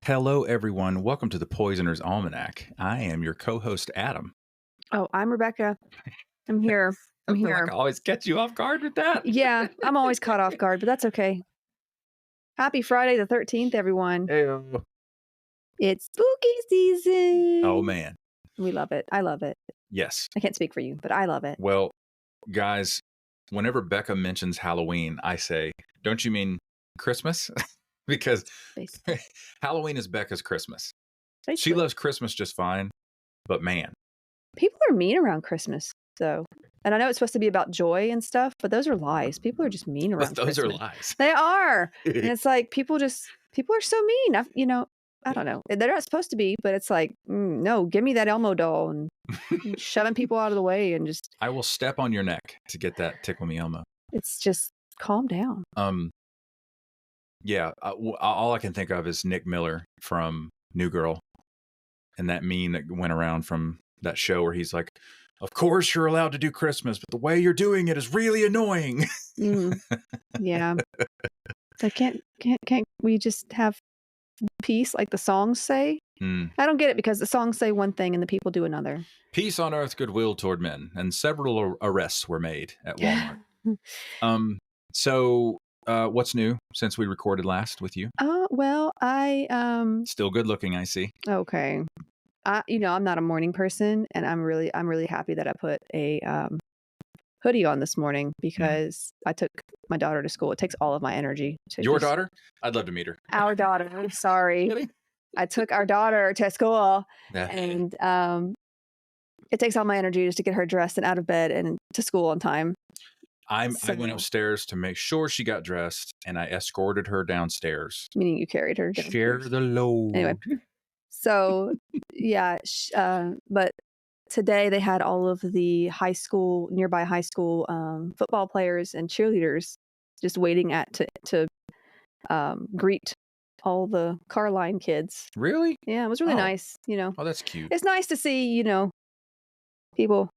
Hello, everyone. Welcome to the Poisoner's Almanac. I am your co-host, Adam. Oh, I'm Rebecca. I'm here. I'm I feel here. like I always catch you off guard with that. Yeah, I'm always caught off guard, but that's okay. Happy Friday the 13th, everyone. Heyo. It's spooky season. Oh, man. We love it. I love it. Yes. I can't speak for you, but I love it. Well, guys, whenever Becca mentions Halloween, I say, don't you mean Christmas? Because Basically. Halloween is Becca's Christmas. She Basically. loves Christmas just fine, but man. People are mean around Christmas, though. And I know it's supposed to be about joy and stuff, but those are lies. People are just mean around Those Christmas. are lies. They are. And it's like people are so mean. I don't know. They're not supposed to be, but it's like, no, give me that Elmo doll and shoving people out of the way and just. I will step on your neck to get that Tickle Me Elmo. It's just calm down. Yeah, all I can think of is Nick Miller from New Girl, and that meme that went around from that show where he's like, "Of course you're allowed to do Christmas, but the way you're doing it is really annoying." Yeah. So can't we just have peace like the songs say? I don't get it because the songs say one thing and the people do another. Peace on earth, goodwill toward men, and several arrests were made at Walmart. So what's new since we recorded last with you? Well, I Still good looking, I see. Okay. I'm not a morning person, and I'm really happy that I put a hoodie on this morning because I took my daughter to school. It takes all of my energy. Your daughter? I'd love to meet her. Our daughter. I'm sorry. I took our daughter to school, and it takes all my energy just to get her dressed and out of bed and to school on time. I went upstairs to make sure she got dressed, and I escorted her downstairs. Meaning you carried her downstairs. Share the load. Anyway, so yeah, but today they had all of the nearby high school football players and cheerleaders just waiting to greet all the car line kids. Really? Yeah, it was really nice. Oh, that's cute. It's nice to see people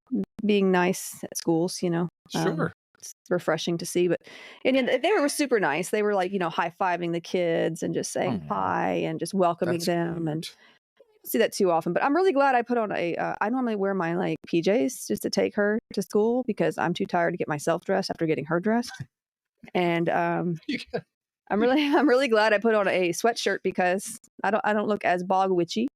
being nice at schools. Sure. It's refreshing to see, but they were super nice. They were like, high-fiving the kids and just saying hi and just welcoming them. Cute. And I don't see that too often, but I'm really glad I put on I normally wear my like PJs just to take her to school because I'm too tired to get myself dressed after getting her dressed. And I'm really glad I put on a sweatshirt because I don't look as bog witchy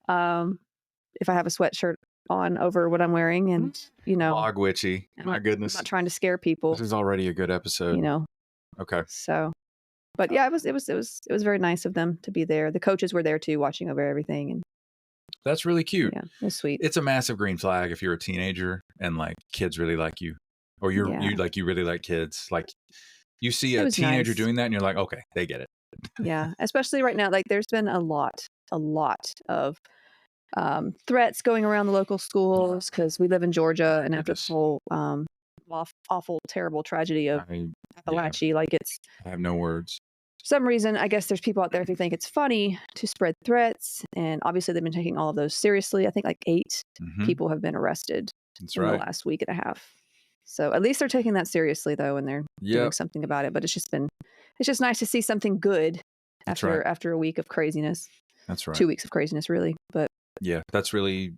if I have a sweatshirt on over what I'm wearing, and bog witchy. My goodness, I'm not trying to scare people. This is already a good episode. Okay. So, but yeah, it was very nice of them to be there. The coaches were there too, watching over everything, and that's really cute. Yeah, it was sweet. It's a massive green flag if you're a teenager and like kids really like you, or you really like kids. Like you see a teenager doing that, and you're like, okay, they get it. Yeah, especially right now. Like there's been a lot of threats going around the local schools because we live in Georgia, and after this whole awful, terrible tragedy of Appalachia, I have no words. For some reason, I guess there's people out there who think it's funny to spread threats, and obviously they've been taking all of those seriously. I think like 8 people have been arrested in the last week and a half. So at least they're taking that seriously, though, and they're doing something about it. But it's just nice to see something good after a week of craziness. That's right. 2 weeks of craziness, really. But yeah, that's really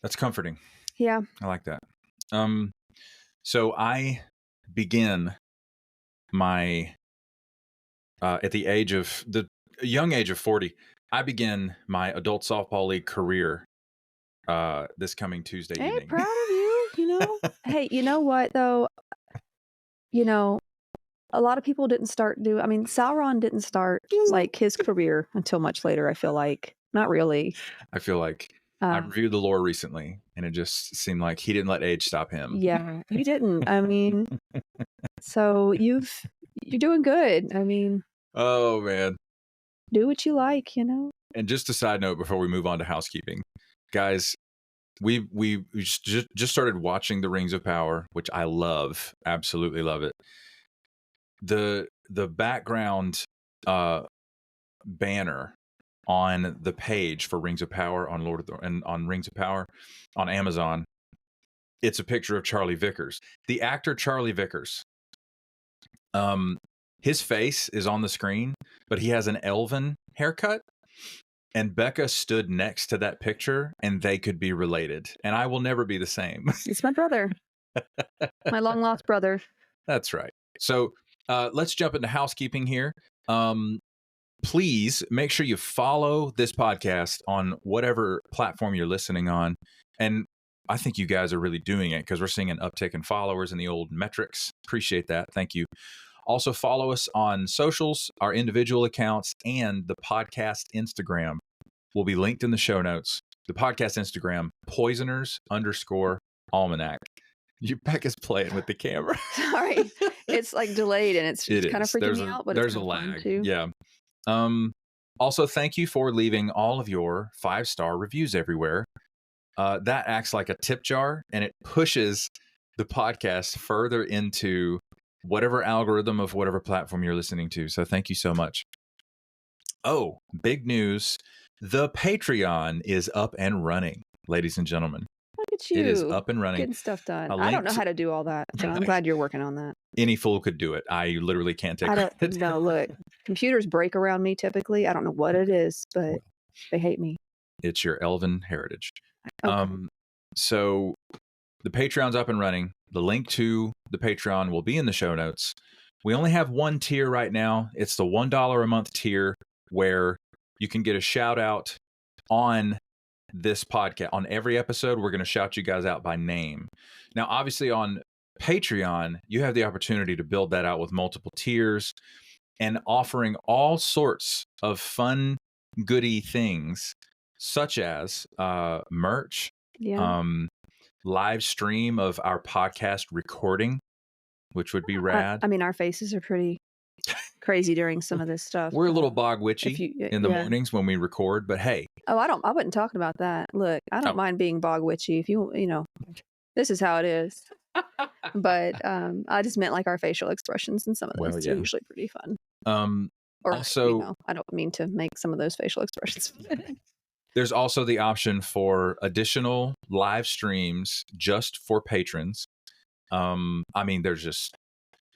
that's comforting. Yeah, I like that. So I begin my at the young age of 40. I begin my adult softball league career this coming Tuesday evening. Hey, proud of you. Hey, you know what though? A lot of people didn't start Sauron didn't start like his career until much later. I feel like not really. I feel like I reviewed the lore recently, and it just seemed like he didn't let age stop him. Yeah, he didn't. I mean, so you're doing good. I mean, oh man, do what you like, And just a side note before we move on to housekeeping, guys, we just started watching The Rings of Power, which I love, absolutely love it. The background banner on the page for Rings of Power on on Rings of Power on Amazon, it's a picture of Charlie Vickers, the actor Charlie Vickers. his face is on the screen, but he has an elven haircut. And Becca stood next to that picture, and they could be related. And I will never be the same. It's my brother. My long lost brother. That's right. So let's jump into housekeeping here. Please make sure you follow this podcast on whatever platform you're listening on. And I think you guys are really doing it because we're seeing an uptick in followers in the old metrics. Appreciate that. Thank you. Also follow us on socials, our individual accounts, and the podcast Instagram will be linked in the show notes. The podcast Instagram, poisoners_almanac. Becca's playing with the camera. Sorry. It's like delayed and it's kind of freaking me out, but there's it's a lag. Too. Yeah. Also, thank you for leaving all of your 5-star reviews everywhere. That acts like a tip jar, and it pushes the podcast further into whatever algorithm of whatever platform you're listening to. So thank you so much. Oh, big news. The Patreon is up and running, ladies and gentlemen. Look at you. It is up and running. Getting stuff done. I don't know how to do all that. So I'm glad you're working on that. Any fool could do it. I literally can't take credit. No, look, computers break around me typically. I don't know what it is, but they hate me. It's your elven heritage. Okay. So the Patreon's up and running. The link to the Patreon will be in the show notes. We only have one tier right now. It's the $1 a month tier where you can get a shout out on this podcast. On every episode, we're going to shout you guys out by name. Now, obviously on Patreon, you have the opportunity to build that out with multiple tiers and offering all sorts of fun, goody things, such as merch, live stream of our podcast recording, which would be rad. I mean, our faces are pretty crazy during some of this stuff. We're a little bog witchy in the mornings when we record, but hey. Oh, I wasn't talking about that. Look, I don't mind being bog witchy if you know, this is how it is. But I just meant like our facial expressions and some of those are usually pretty fun. Or also, I don't mean to make some of those facial expressions. There's also the option for additional live streams just for patrons. I mean, there's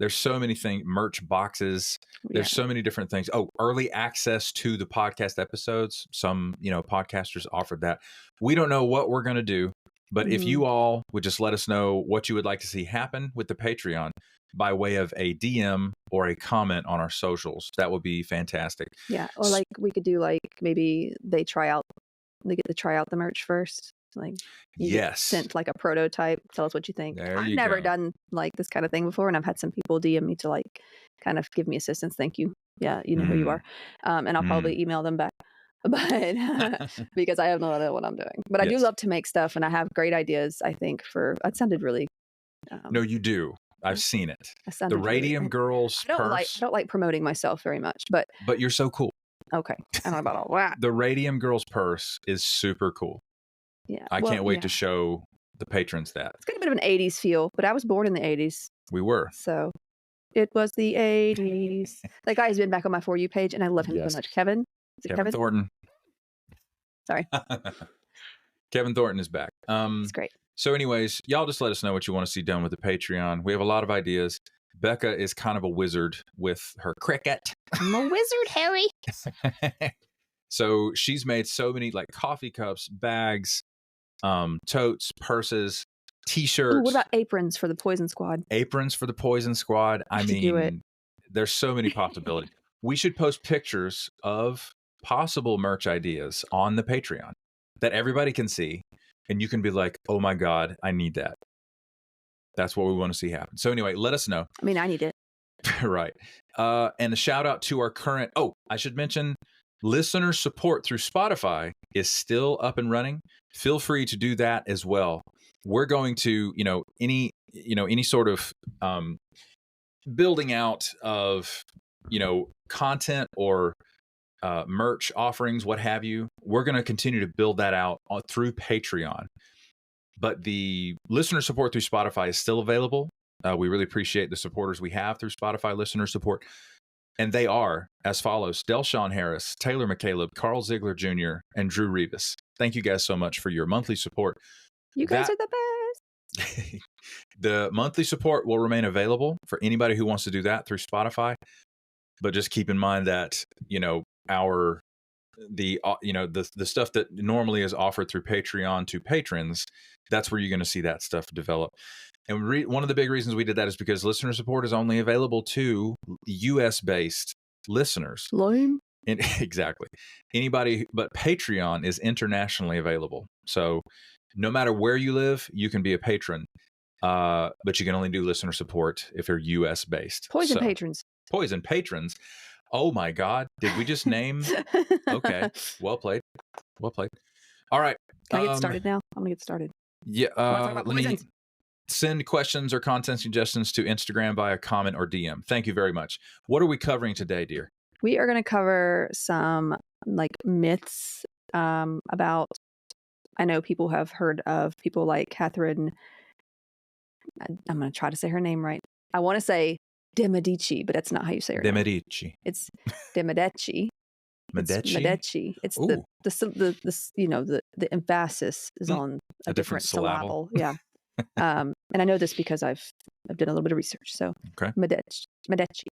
so many things, merch boxes. There's so many different things. Oh, early access to the podcast episodes. Some, podcasters offered that. We don't know what we're going to do, but if you all would just let us know what you would like to see happen with the Patreon by way of a DM or a comment on our socials, that would be fantastic. Yeah. Or like we could do like maybe they get to try out the merch first. Like you get sent like a prototype. Tell us what you think. I've never done like this kind of thing before, and I've had some people DM me to like kind of give me assistance. Thank you. Yeah, you know who you are. And I'll probably email them back, but because I have no idea what I'm doing. But I do love to make stuff, and I have great ideas. I think that sounded really. No, you do. I've seen it. The Radium Girls purse. I don't like promoting myself very much, but you're so cool. Okay, I don't know about all that. The Radium Girls purse is super cool. Yeah, I can't wait to show the patrons that. It's got a bit of an 80s feel, but I was born in the 80s. We were. So it was the 80s. That guy has been back on my For You page, and I love him so much. Kevin? Is it Kevin Thornton. Sorry. Kevin Thornton is back. It's great. So anyways, y'all just let us know what you want to see done with the Patreon. We have a lot of ideas. Becca is kind of a wizard with her cricket. I'm a wizard, Harry. So she's made so many like coffee cups, bags, totes, purses, t-shirts. Ooh, what about aprons for the Poison Squad? Aprons for the Poison Squad. I mean, there's so many possibilities. We should post pictures of possible merch ideas on the Patreon that everybody can see. And you can be like, oh my God, I need that. That's what we want to see happen. So anyway, let us know. I mean, I need it. Right. And a shout out to our current, I should mention, listener support through Spotify is still up and running. Feel free to do that as well. We're going to, any sort of building out of, content or merch offerings, what have you. We're going to continue to build that out through Patreon. But the listener support through Spotify is still available. We really appreciate the supporters we have through Spotify listener support. And they are as follows: Delshawn Harris, Taylor McCaleb, Carl Ziegler Jr., and Drew Rivas. Thank you guys so much for your monthly support. You guys are the best. The monthly support will remain available for anybody who wants to do that through Spotify. But just keep in mind that, the stuff that normally is offered through Patreon to patrons, that's where you're going to see that stuff develop. And one of the big reasons we did that is because listener support is only available to US-based listeners. Lame. Exactly. Anybody but Patreon is internationally available. So no matter where you live, you can be a patron. But you can only do listener support if you're US-based. Poison patrons. Poison patrons. Oh my God. Did we just name? Okay. Well played. Well played. All right. Can I get started now? I'm going to get started. Yeah. Let me send questions or content suggestions to Instagram via comment or DM. Thank you very much. What are we covering today, dear? We are going to cover some myths about, I know people have heard of people like Catherine. I'm going to try to say her name right. I want to say de Medici, but that's not how you say her name. Medici. It's de Medici. Medici. Medici. It's the emphasis is on a different syllable. Yeah. And I know this because I've done a little bit of research. So okay. Medici.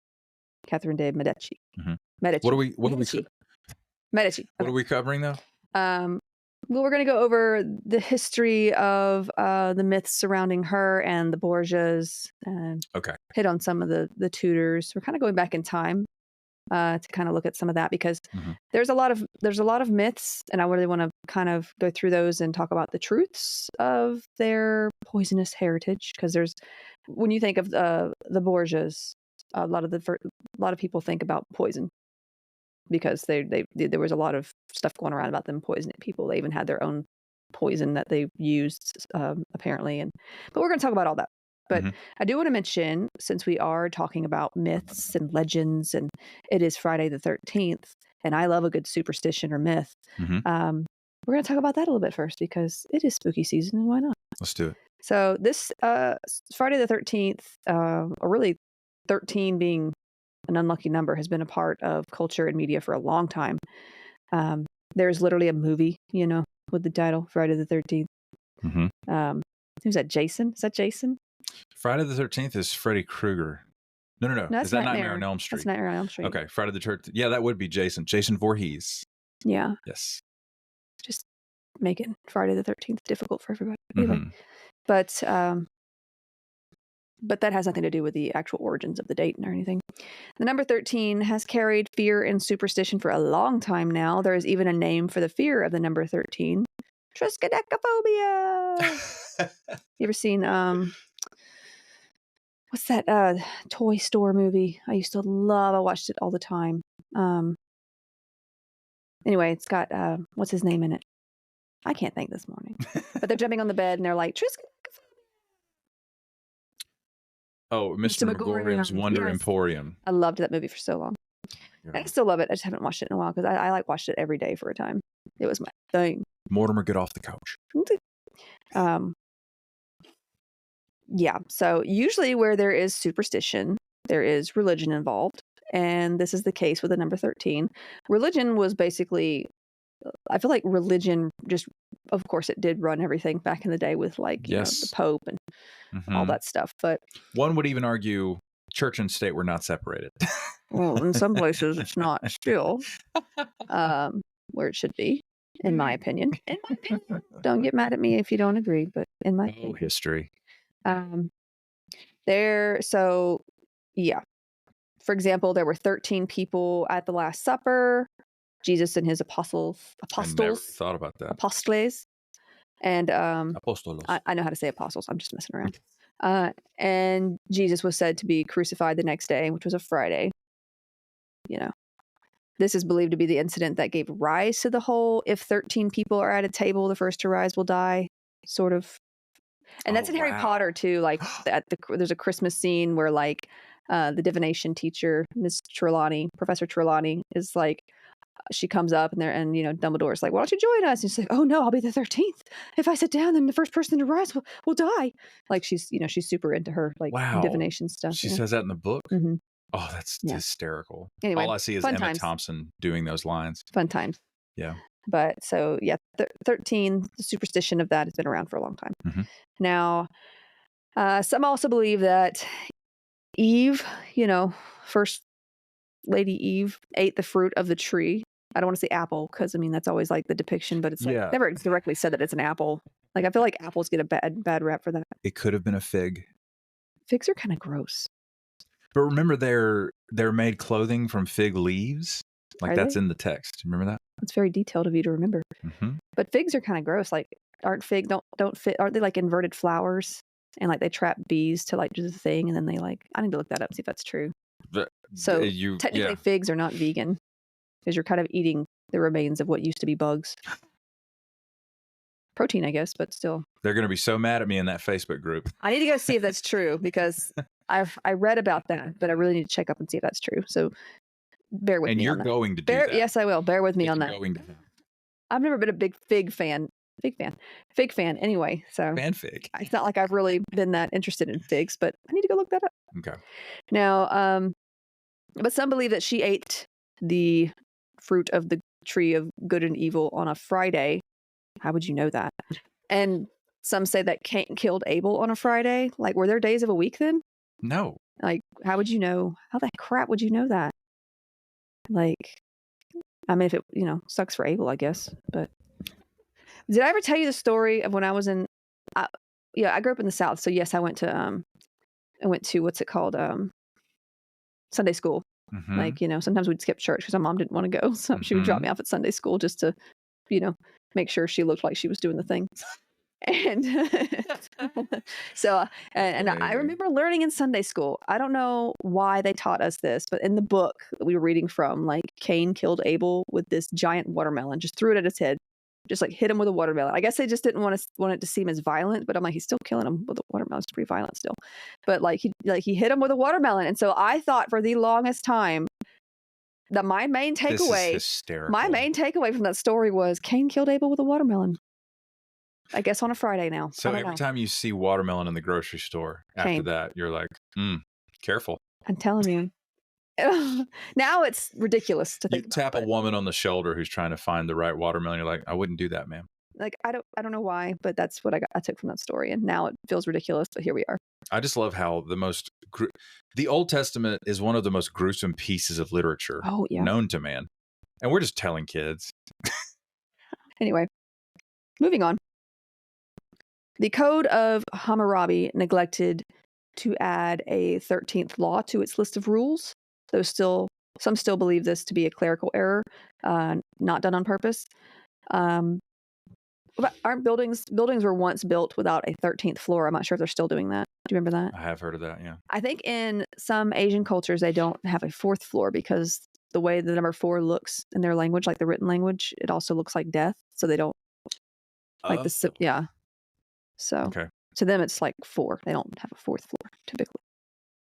Catherine de Medici. Mm-hmm. Medici. What are we Medici. Okay. What are we covering though? Well, we're going to go over the history of the myths surrounding her and the Borgias. Okay. Hit on some of the Tudors. We're kind of going back in time to kind of look at some of that because there's a lot of myths, and I really want to kind of go through those and talk about the truths of their poisonous heritage. Because when you think of the Borgias, a lot of people think about poison. Because there was a lot of stuff going around about them poisoning people. They even had their own poison that they used, apparently. But we're going to talk about all that. But I do want to mention, since we are talking about myths and legends, and it is Friday the 13th, and I love a good superstition or myth, we're going to talk about that a little bit first because it is spooky season, and why not? Let's do it. So this Friday the 13th, or really 13 being an unlucky number, has been a part of culture and media for a long time. There's literally a movie, with the title Friday the 13th. Who's that? Jason? Is that Jason? Friday the 13th is Freddy Krueger. No. Is that Nightmare on Elm Street? That's Nightmare on Elm Street. Okay, Friday the 13th. Yeah, that would be Jason. Jason Voorhees. Yeah. Yes. Just making Friday the 13th difficult for everybody. Anyway. But that has nothing to do with the actual origins of the date or anything. The number 13 has carried fear and superstition for a long time now. There is even a name for the fear of the number 13. Triskaidekaphobia. You ever seen, what's that Toy Store movie I used to love? I watched it all the time. Anyway, it's got, what's his name in it? I can't think this morning. But they're jumping on the bed and they're like, Triskaidekaphobia. Oh, Mr. McGorium's Wonder Emporium. I loved that movie for so long. Yeah. I still love it. I just haven't watched it in a while because I watched it every day for a time. It was my thing. Mortimer, get off the couch. Yeah. So usually where there is superstition, there is religion involved. And this is the case with the number 13. Religion was basically, I feel like religion just, of course, it did run everything back in the day with the Pope and all that stuff. But one would even argue church and state were not separated. Well, in some places it's not still where it should be, in my opinion. Don't get mad at me if you don't agree, but in my opinion. History. For example, there were 13 people at the Last Supper. Jesus and his apostles. I never thought about that. Apostles. And Apostolos. I know how to say apostles. I'm just messing around. And Jesus was said to be crucified the next day, which was a Friday. This is believed to be the incident that gave rise to the whole, if 13 people are at a table, the first to rise will die, sort of. And that's in Harry Potter too. There's a Christmas scene where the divination teacher, Professor Trelawney, is like, she comes up and Dumbledore's like, why don't you join us? And she's like, oh no, I'll be the 13th. If I sit down, then the first person to rise will die. She's super into her divination stuff. She says that in the book. Oh, that's hysterical. Anyway, all I see is Emma Thompson doing those lines. Fun times. Yeah. But 13, the superstition of that has been around for a long time. Now, some also believe that Eve, first Lady Eve ate the fruit of the tree. I don't want to say apple because I mean that's always like the depiction, but it's like never directly said that it's an apple. Like I feel like apples get a bad rap for that. It could have been a fig. Figs are kind of gross. But remember, they're made clothing from fig leaves. Like that's in the text. Remember that? It's very detailed of you to remember. But figs are kind of gross. Like aren't they like inverted flowers? And like they trap bees to like do the thing, and then they like I need to look that up, see if that's true. So technically figs are not vegan because you're kind of eating the remains of what used to be bugs. Protein, I guess, but still. They're going to be so mad at me in that Facebook group. I need to go see if that's true because I read about that, but I really need to check up and see if that's true. So bear with me. And you're going to do that. Yes, I will. Bear with me on that. I've never been a big fig fan. Fig fan. Anyway, so fanfic. It's not like I've really been that interested in figs, but I need to go look that up. Okay. Now, but some believe that she ate the fruit of the tree of good and evil on a Friday. How would you know that? And some say that Cain killed Abel on a Friday. Like, were there days of a week then? No. Like, how would you know? How the crap would you know that? Like, I mean, if it, sucks for Abel, I guess. But did I ever tell you the story of when I was in, I grew up in the South. So yes, I went to what's it called? Sunday school. Like, sometimes we'd skip church because my mom didn't want to go. So she would drop me off at Sunday school just to, make sure she looked like she was doing the thing. And so, and I remember learning in Sunday school, I don't know why they taught us this, but in the book that we were reading from, like Cain killed Abel with this giant watermelon, just threw it at his head, just like hit him with a watermelon. I guess they just didn't want it to seem as violent, but I'm like, he's still killing him with a watermelon. It's pretty violent still. But he hit him with a watermelon. And so I thought for the longest time that my main takeaway from that story was Cain killed Abel with a watermelon. I guess on a Friday now. So every time you see watermelon in the grocery store after that, you're like, careful. I'm telling you. Now it's ridiculous to think. You tap a woman on the shoulder who's trying to find the right watermelon. You're like, I wouldn't do that, ma'am. Like, I don't know why, but that's what I took from that story. And now it feels ridiculous, but here we are. I just love how the Old Testament is one of the most gruesome pieces of literature known to man. And we're just telling kids. Anyway, moving on. The Code of Hammurabi neglected to add a 13th law to its list of rules. Some still believe this to be a clerical error, not done on purpose. But aren't buildings were once built without a 13th floor? I'm not sure if they're still doing that. Do you remember that? I have heard of that, yeah. I think in some Asian cultures, they don't have a 4th floor because the way the number 4 looks in their language, like the written language, it also looks like death. So they don't like yeah. So to them, it's like 4. They don't have a 4th floor typically.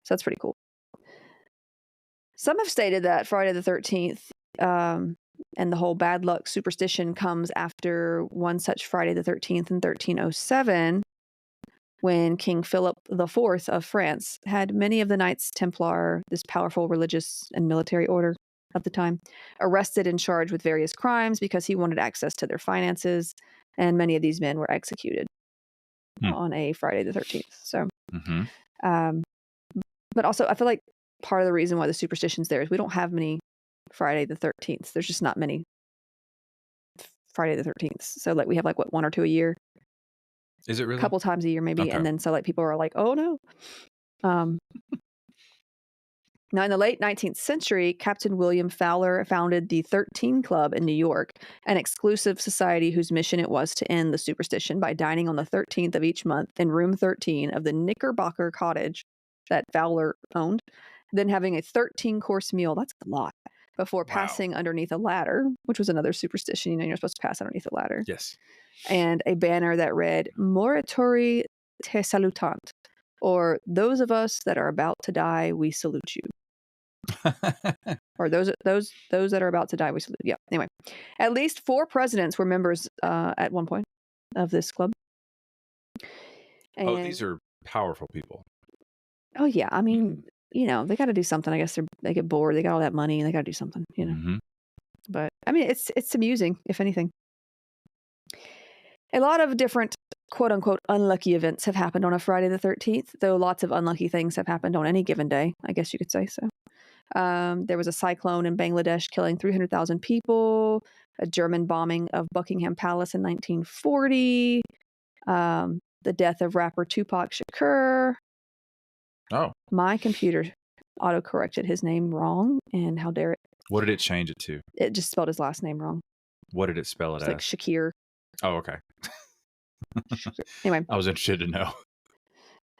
So that's pretty cool. Some have stated that Friday the 13th and the whole bad luck superstition comes after one such Friday the 13th in 1307, when King Philip IV of France had many of the Knights Templar, this powerful religious and military order of the time, arrested and charged with various crimes because he wanted access to their finances, and many of these men were executed on a Friday the 13th. So, but also I feel like part of the reason why the superstition's there is we don't have many Friday the 13th. There's just not many Friday the 13th. So like we have like what, 1 or 2 a year. Is it really? A couple times a year maybe. Okay. And then so like people are like, oh no. Now in the late 19th century, Captain William Fowler founded the 13 Club in New York, an exclusive society whose mission it was to end the superstition by dining on the 13th of each month in room 13 of the Knickerbocker cottage that Fowler owned, then having a 13-course meal. That's a lot. Before passing underneath a ladder, which was another superstition. You're supposed to pass underneath a ladder. Yes. And a banner that read, Moratori te salutant, or those of us that are about to die, we salute you. Or those that are about to die, we salute. Yeah. Anyway, at least 4 presidents were members at one point of this club. And, these are powerful people. Oh yeah, I mean, they got to do something. I guess they get bored. They got all that money, and they got to do something. But I mean, it's amusing, if anything. A lot of different quote unquote unlucky events have happened on a Friday the 13th, though lots of unlucky things have happened on any given day. I guess you could say so. There was a cyclone in Bangladesh killing 300,000 people, a German bombing of Buckingham Palace in 1940, the death of rapper Tupac Shakur. Oh. My computer auto-corrected his name wrong, and how dare it. What did it change it to? It just spelled his last name wrong. What did it spell it as? Like Shakir. Oh, okay. Anyway. I was interested to know.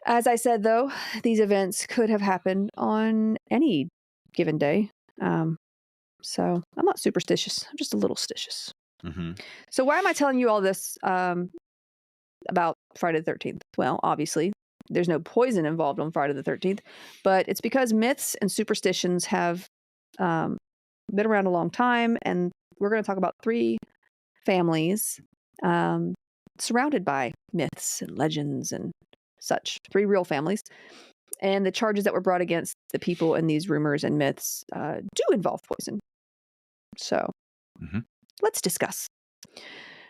As I said, though, these events could have happened on any given day. So I'm not superstitious. I'm just a little stitious. Mm-hmm. So why am I telling you all this about Friday the 13th? Well, obviously, there's no poison involved on Friday the 13th, but it's because myths and superstitions have been around a long time, and we're going to talk about 3 families surrounded by myths and legends and such. 3 real families. And the charges that were brought against the people in these rumors and myths do involve poison. So let's discuss.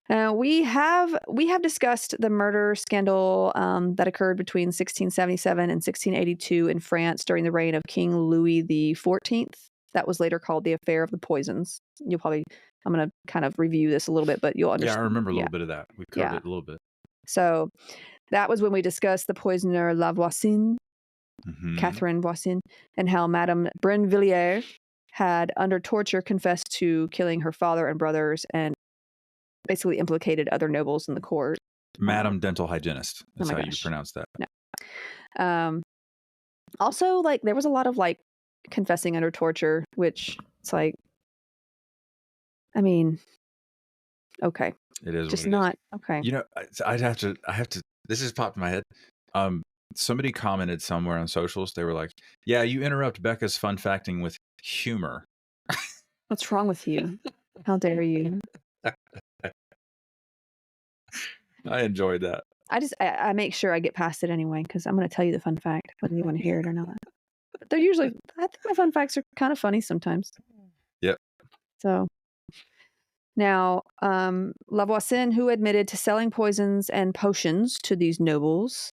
We have discussed the murder scandal that occurred between 1677 and 1682 in France during the reign of King Louis XIV. That was later called the Affair of the Poisons. I'm going to kind of review this a little bit, but you'll understand. Yeah, I remember a little bit of that. We covered it a little bit. So that was when we discussed the poisoner La Voisin, Catherine Voisin, and how Madame Brinvilliers had, under torture, confessed to killing her father and brothers and basically implicated other nobles in the court. Madame Dental Hygienist. That's how you pronounce that. No. Also, like, there was a lot of, like, confessing under torture, which it's like, I mean, okay. It is just what it not is. Okay. You know, I have to, this just popped in my head. Somebody commented somewhere on socials. They were like, yeah, you interrupt Becca's fun facting with humor. What's wrong with you? How dare you? I enjoyed that. I make sure I get past it anyway, because I'm going to tell you the fun fact, whether you want to hear it or not. But they're usually, I think my fun facts are kind of funny sometimes. Yep. So now, La Voisin, who admitted to selling poisons and potions to these nobles,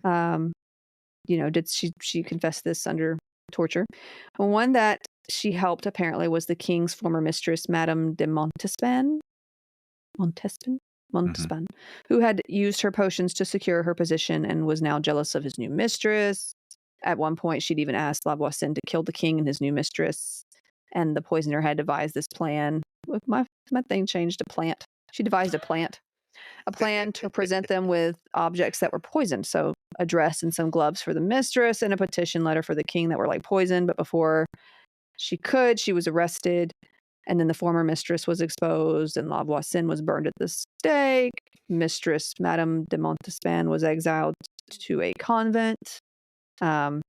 did she confessed this under torture? One that she helped apparently was the king's former mistress, Madame de Montespan, who had used her potions to secure her position and was now jealous of his new mistress. At one point, she'd even asked La Voisin to kill the king and his new mistress, and the poisoner had devised this plan. My thing changed to plant. She devised a plan to present them with objects that were poisoned. So a dress and some gloves for the mistress and a petition letter for the king that were like poisoned. But before she was arrested. And then the former mistress was exposed and La Voisin was burned at the stake. Mistress Madame de Montespan was exiled to a convent. And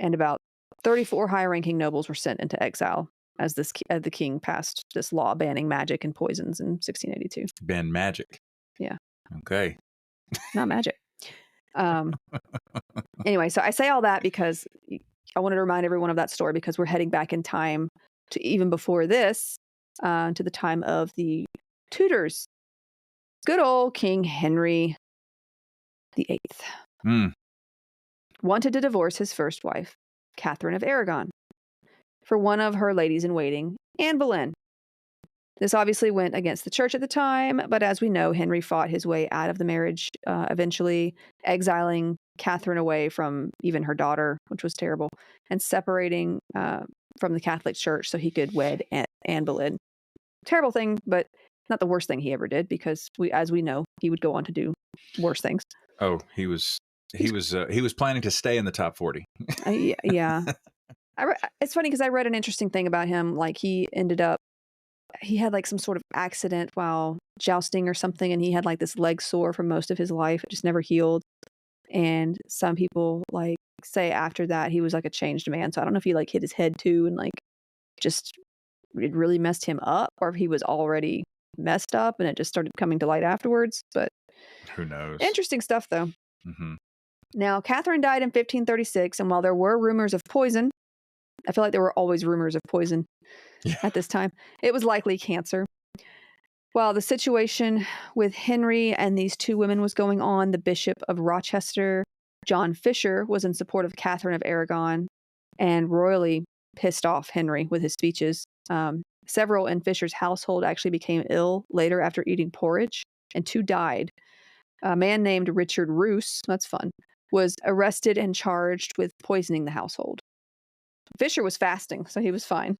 about 34 high-ranking nobles were sent into exile as the king passed this law banning magic and poisons in 1682. Ban magic. Yeah. Okay. Not magic. Anyway, so I say all that because I wanted to remind everyone of that story, because we're heading back in time to even before this, to the time of the Tudors. Good old King Henry VIII. Wanted to divorce his first wife, Catherine of Aragon, for one of her ladies-in-waiting, Anne Boleyn. This obviously went against the church at the time, but as we know, Henry fought his way out of the marriage, eventually exiling Catherine away from even her daughter, which was terrible, and separating from the Catholic Church so he could wed Anne Boleyn. Terrible thing, but not the worst thing he ever did, because as we know, he would go on to do worse things. Oh, he was planning to stay in the top 40. Yeah. It's funny because I read an interesting thing about him. Like, he had like some sort of accident while jousting or something, and he had like this leg sore for most of his life. It just never healed. And some people like say after that he was like a changed man. So I don't know if he like hit his head too and like just it really messed him up, or if he was already messed up and it just started coming to light afterwards. But who knows? Interesting stuff though. Now, Catherine died in 1536, and while there were rumors of poison, I feel like there were always rumors of poison at this time, it was likely cancer. While the situation with Henry and these 2 women was going on, the Bishop of Rochester, John Fisher, was in support of Catherine of Aragon and royally pissed off Henry with his speeches. Several in Fisher's household actually became ill later after eating porridge, and 2 died. A man named Richard Roos, that's fun, was arrested and charged with poisoning the household. Fisher was fasting, so he was fine.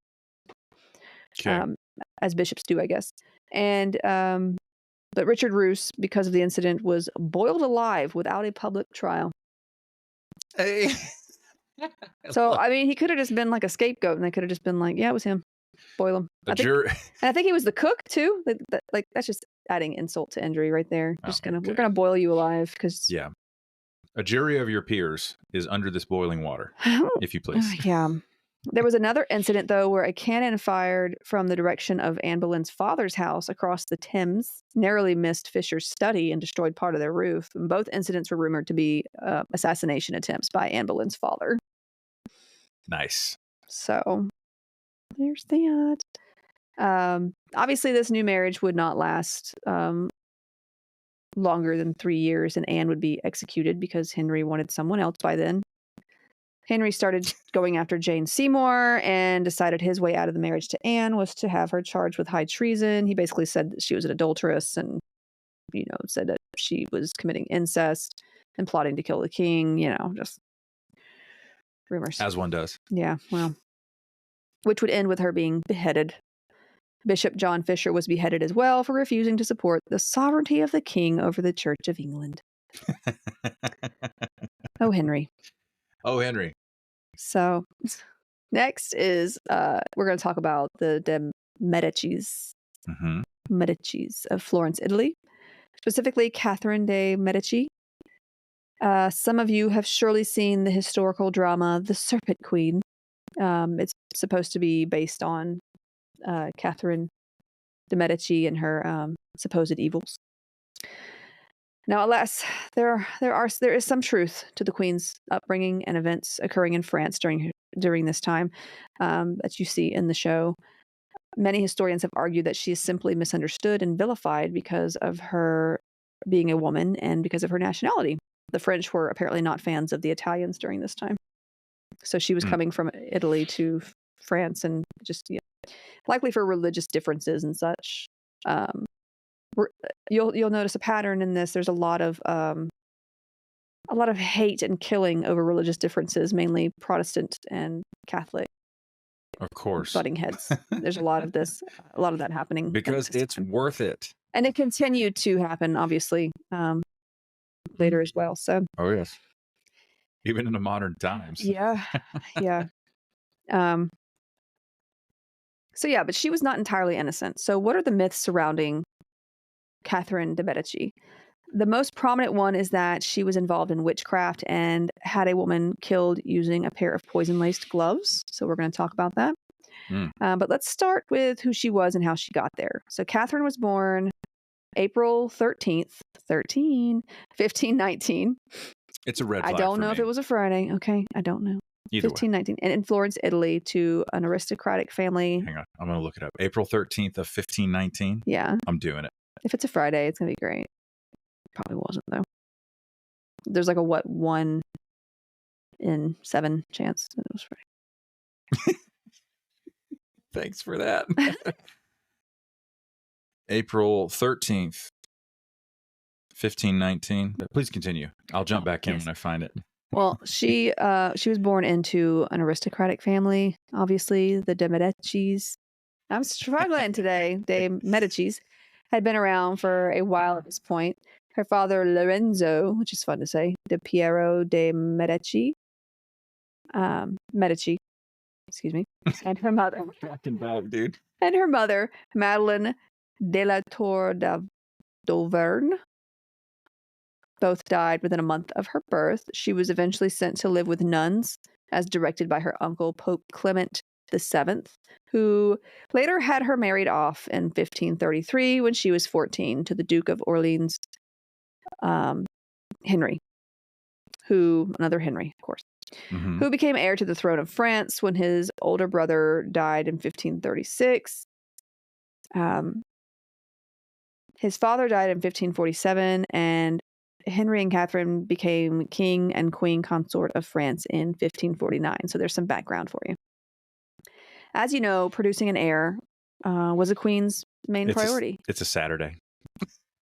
Okay. As bishops do, I guess. And but Richard Roos, because of the incident, was boiled alive without a public trial. Hey. So, I mean, he could have just been like a scapegoat, and they could have just been like, yeah, it was him. Boil him. And I think he was the cook, too. Like, that's just adding insult to injury right there. We're going to boil you alive because... Yeah. A jury of your peers is under this boiling water, if you please. Yeah. There was another incident, though, where a cannon fired from the direction of Anne Boleyn's father's house across the Thames narrowly missed Fisher's study and destroyed part of their roof. And both incidents were rumored to be assassination attempts by Anne Boleyn's father. Nice. So, there's that. Obviously, this new marriage would not last longer than 3 years, and Anne would be executed because Henry wanted someone else by then. Henry started going after Jane Seymour and decided his way out of the marriage to Anne was to have her charged with high treason. He basically said that she was an adulteress and, said that she was committing incest and plotting to kill the king, just rumors. As one does. Yeah, well, which would end with her being beheaded. Bishop John Fisher was beheaded as well for refusing to support the sovereignty of the king over the Church of England. Oh, Henry. Oh, Henry. So next is we're going to talk about the Medicis. Mm-hmm. Medicis of Florence, Italy. Specifically, Catherine de' Medici. Some of you have surely seen the historical drama The Serpent Queen. It's supposed to be based on Catherine de' Medici and her supposed evils. Now, alas, there is some truth to the Queen's upbringing and events occurring in France during this time that you see in the show. Many historians have argued that she is simply misunderstood and vilified because of her being a woman and because of her nationality. The French were apparently not fans of the Italians during this time, so she was coming from Italy to France, and just likely for religious differences and such. You'll notice a pattern in this. There's a lot of hate and killing over religious differences, mainly Protestant and Catholic. Of course, butting heads. There's a lot of that happening because it's worth it, and it continued to happen, obviously, later as well. So, oh yes, even in the modern times. Yeah. So yeah, but she was not entirely innocent. So what are the myths surrounding Catherine de' Medici? The most prominent one is that she was involved in witchcraft and had a woman killed using a pair of poison-laced gloves. So we're going to talk about that. But let's start with who she was and how she got there. So Catherine was born April 13th, 1519. It's a red flag. I don't know if it was a Friday. Okay, I don't know. Either 1519, and in Florence, Italy, to an aristocratic family. Hang on, I'm going to look it up. April 13th of 1519. Yeah, I'm doing it. If it's a Friday, it's going to be great. Probably wasn't, though. There's like a 1 in 7 chance that it was Friday. Thanks for that. April 13th, 1519. Please continue. I'll jump back in when I find it. Well, she was born into an aristocratic family, obviously, the de' Medicis. I'm struggling today. De' Medicis had been around for a while at this point. Her father, Lorenzo, which is fun to say, de Piero de' Medici, excuse me, and her mother. Fucking back, dude. And her mother, Madeleine de la Tour d'Auvergne. Both died within a month of her birth. She was eventually sent to live with nuns, as directed by her uncle, Pope Clement VII, who later had her married off in 1533 when she was 14 to the Duke of Orleans, Henry, another Henry, of course, who became heir to the throne of France when his older brother died in 1536. His father died in 1547, and Henry and Catherine became king and queen consort of France in 1549. So there's some background for you. As you know, producing an heir was a queen's main priority. It's a Saturday.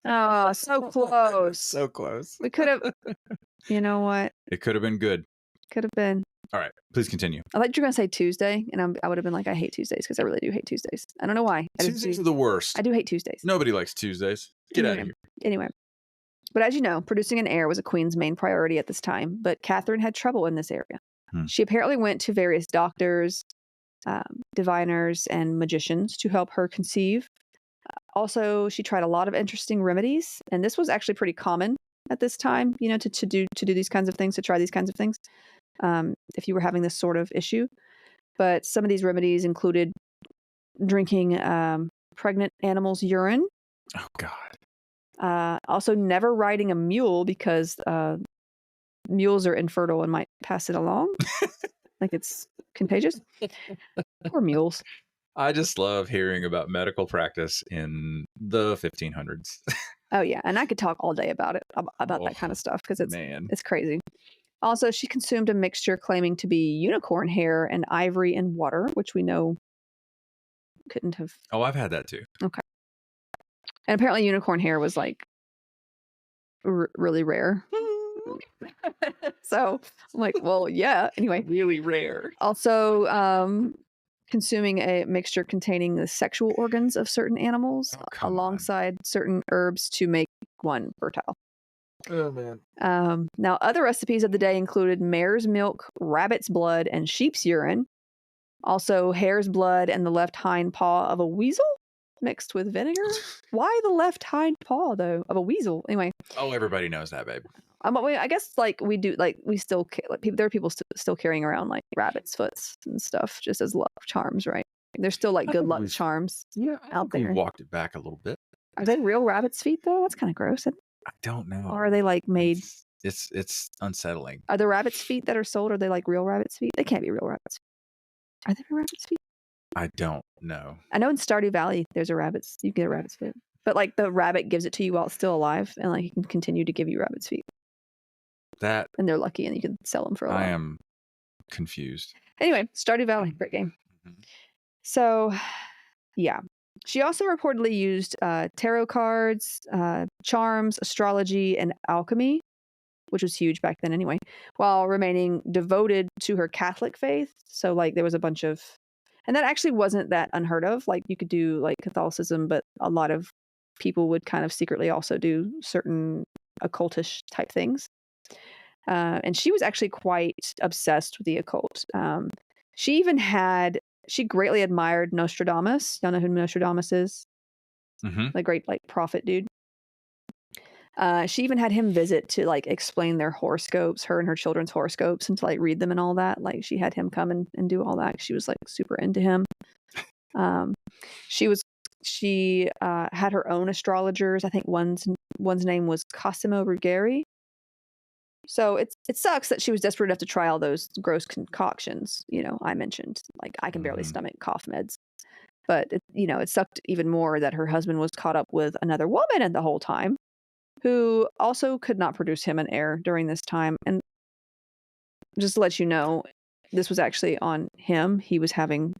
Oh, so close. So close. We could have, you know what? It could have been good. Could have been. All right, please continue. I thought you were going to say Tuesday, and I would have been like, I hate Tuesdays, because I really do hate Tuesdays. I don't know why. Tuesdays are the worst. I do hate Tuesdays. Nobody likes Tuesdays. Get out of here. Anyway. But as you know, producing an heir was a queen's main priority at this time, but Catherine had trouble in this area. She apparently went to various doctors, diviners, and magicians to help her conceive. Also, she tried a lot of interesting remedies, and this was actually pretty common at this time, you know, to do these kinds of things, to try these kinds of things, if you were having this sort of issue. But some of these remedies included drinking pregnant animals' urine. Oh, God. Also, never riding a mule, because mules are infertile and might pass it along. Like it's contagious. Poor mules. I just love hearing about medical practice in the 1500s. Oh, yeah. And I could talk all day about it, about that kind of stuff, because it's crazy. Also, she consumed a mixture claiming to be unicorn hair and ivory and water, which we know couldn't have. Oh, I've had that too. Okay. And apparently unicorn hair was like really rare. So I'm like, well, yeah. Anyway. Really rare. Also, consuming a mixture containing the sexual organs of certain animals alongside certain herbs to make one fertile. Oh, man. Now, other recipes of the day included mare's milk, rabbit's blood, and sheep's urine. Also, hare's blood and the left hind paw of a weasel mixed with vinegar. Why the left hind paw, though, of a weasel? Anyway. Oh, everybody knows that, babe. I guess like we do, like we still there are people still carrying around like rabbit's foots and stuff just as luck charms, right? They're still like good luck charms out there. We walked it back a little bit. Are they real rabbit's feet though? That's kind of gross. I don't know. Or are they like made? It's unsettling. Are the rabbit's feet that are sold? Are they like real rabbit's feet? They can't be real rabbit's feet. Are they real rabbit's feet? I don't know. I know in Stardew Valley there's you get a rabbit's foot, but like the rabbit gives it to you while it's still alive, and like he can continue to give you rabbit's feet. And they're lucky, and you can sell them for a lot. I am confused. Anyway, Stardew Valley, great game. Mm-hmm. So, yeah. She also reportedly used tarot cards, charms, astrology, and alchemy, which was huge back then anyway, while remaining devoted to her Catholic faith. So, like, there was a bunch of... And that actually wasn't that unheard of. Like, you could do, like, Catholicism, but a lot of people would kind of secretly also do certain occultish type things. And she was actually quite obsessed with the occult. She greatly admired Nostradamus. Y'all know who Nostradamus is? Mm-hmm. The great like prophet dude. She even had him visit to like explain their horoscopes, her and her children's horoscopes, and to like read them and all that. Like she had him come and do all that. She was like super into him. She had her own astrologers. I think one's name was Cosimo Ruggeri. So it sucks that she was desperate enough to try all those gross concoctions, you know, I mentioned. Like, I can barely stomach cough meds. But, it sucked even more that her husband was caught up with another woman at the whole time, who also could not produce him an heir during this time. And just to let you know, this was actually on him. He was having